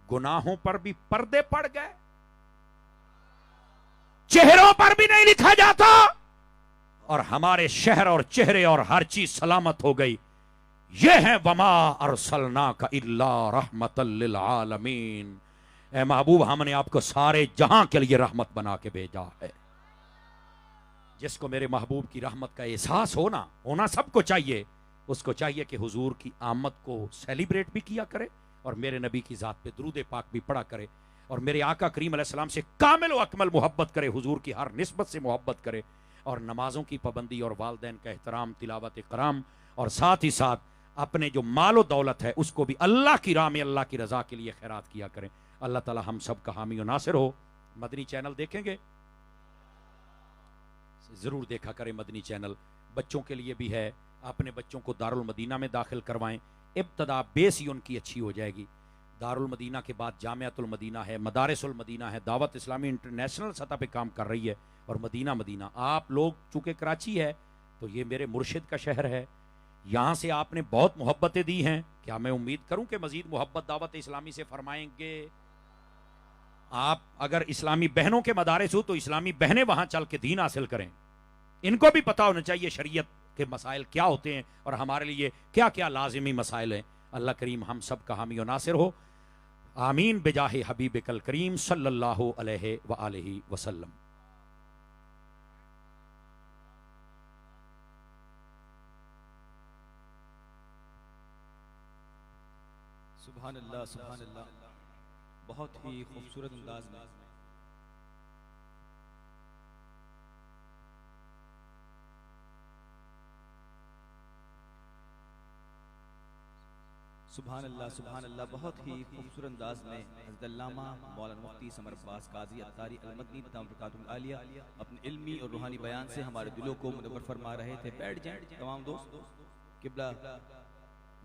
گناہوں پر بھی پردے پڑ گئے, چہروں پر بھی نہیں لکھا جاتا, اور ہمارے شہر اور چہرے اور ہر چیز سلامت ہو گئی. یہ ہے وما ارسلناک الا رحمتا للعالمین. اے محبوب ہم نے آپ کو سارے جہاں کے لیے رحمت بنا کے بھیجا ہے. جس کو میرے محبوب کی رحمت کا احساس ہونا سب کو چاہیے, اس کو چاہیے کہ حضور کی آمد کو سیلیبریٹ بھی کیا کرے اور میرے نبی کی ذات پہ درود پاک بھی پڑھا کرے اور میرے آقا کریم علیہ السلام سے کامل و اکمل محبت کرے, حضور کی ہر نسبت سے محبت کرے, اور نمازوں کی پابندی اور والدین کا احترام, تلاوت کرام, اور ساتھ ہی ساتھ اپنے جو مال و دولت ہے اس کو بھی اللہ کی راہ میں اللہ کی رضا کے لیے خیرات کیا کریں. اللہ تعالی ہم سب کا حامی و ناصر ہو. مدنی چینل دیکھیں گے؟ ضرور دیکھا کریں مدنی چینل. بچوں کے لیے بھی ہے, اپنے بچوں کو دارالمدینہ میں داخل کروائیں. ابتدا بیس ہی ان کی اچھی ہو جائے گی. دارالمدینہ کے بعد جامعۃ المدینہ ہے, مدارس المدینہ ہے, دعوت اسلامی انٹرنیشنل سطح پہ کام کر رہی ہے, اور مدینہ آپ لوگ چونکہ کراچی ہے تو یہ میرے مرشد کا شہر ہے, یہاں سے آپ نے بہت محبتیں دی ہیں. کیا میں امید کروں کہ مزید محبت دعوت اسلامی سے فرمائیں گے؟ آپ اگر اسلامی بہنوں کے مدارس ہو تو اسلامی بہنیں وہاں چل کے دین حاصل کریں. ان کو بھی پتا ہونا چاہیے شریعت کے مسائل کیا ہوتے ہیں اور ہمارے لیے کیا کیا لازمی مسائل ہیں. اللہ کریم ہم سب کا حامی و ناصر ہو. آمین بجاہ حبیبک الکریم صلی اللہ علیہ وآلہ وسلم. سبحان اللہ, سبحان اللہ. بہت ہی خوبصورت انداز میں سبحان اللہ, سبحان اللہ. بہت ہی خوبصورت انداز میں حضرت علامہ مولانا مفتی سمر عباس قادری اتاری المدنی دامت برکاتہ العالیہ اپنے علمی اور روحانی بیان سے ہمارے دلوں کو منور فرما رہے تھے. بیٹھ جائیں تمام دوست. قبلہ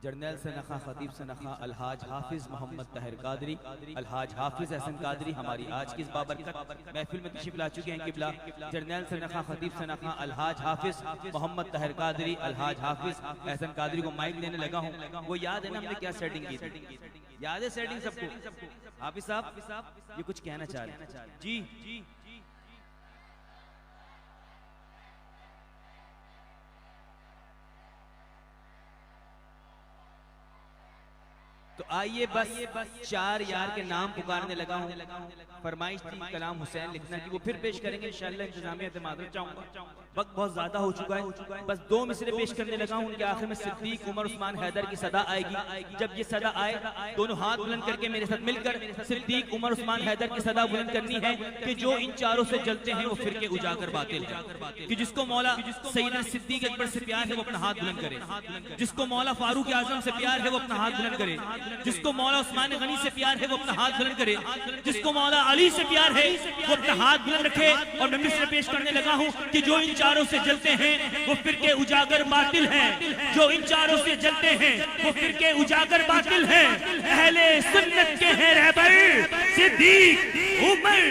جرنیل سنخا خطیب سنخا الحاج حافظ محمد طاہر قادری, الحاج حافظ احسن قادری ہماری آج کی اس بابرکت محفل میں تشریف لا چکے ہیں. قبلہ جرنیل سنخا خطیب سنخا الحاج حافظ محمد طاہر قادری, الحاج حافظ احسن قادری کو مائک دینے لگا ہوں. وہ یاد ہے نا ہم نے کیا سیٹنگ کی تھی؟ یاد ہے سیٹنگ سب کو؟ حافظ صاحب یہ کچھ کہنا چاہ رہے ہیں. جی تو آئیے بس 4 یار کے نام پکارنے لگا ہوں. فرمائش تھی کلام حسین لکھنا کی, وہ پھر پیش کریں گے انشاءاللہ. انتظامیہ سے معذرت چاہوں گا, وقت بہت زیادہ ہو چکا ہے. بس 2 مصرے پیش کرنے لگا ہوں. ان کے آخر میں صدیق عمر عثمان حیدر کی صدا آئے گی. جب یہ صدا آئے دونوں ہاتھ بلند کر کے میرے ساتھ مل کر صدیق عمر عثمان حیدر کی صدا بلند کرنی ہے کہ جو ان چاروں سے جلتے ہیں وہ فرقے اجاگر باطل ہے. کہ جس کو مولا سیدنا صدیق اکبر سے پیار ہے وہ اپنا ہاتھ بلند کرے, جس کو مولا فاروق اعظم سے پیار ہے وہ اپنا ہاتھ بلند کرے, جس کو مولا عثمان غنی سے پیار ہے وہ اپنا ہاتھ بلند کرے, جس کو مولا علی سے پیار ہے وہ اپنا ہاتھ بلند رکھے. اور میں مصرع پیش کرنے لگا ہوں کہ جو ان چاروں سے جلتے ہیں وہ فرقے اجاگر باطل ہیں. جو ان چاروں سے جلتے ہیں وہ فرقے اجاگر باطل ہیں. اہل سنت کے ہیں رہبر صدیق عمر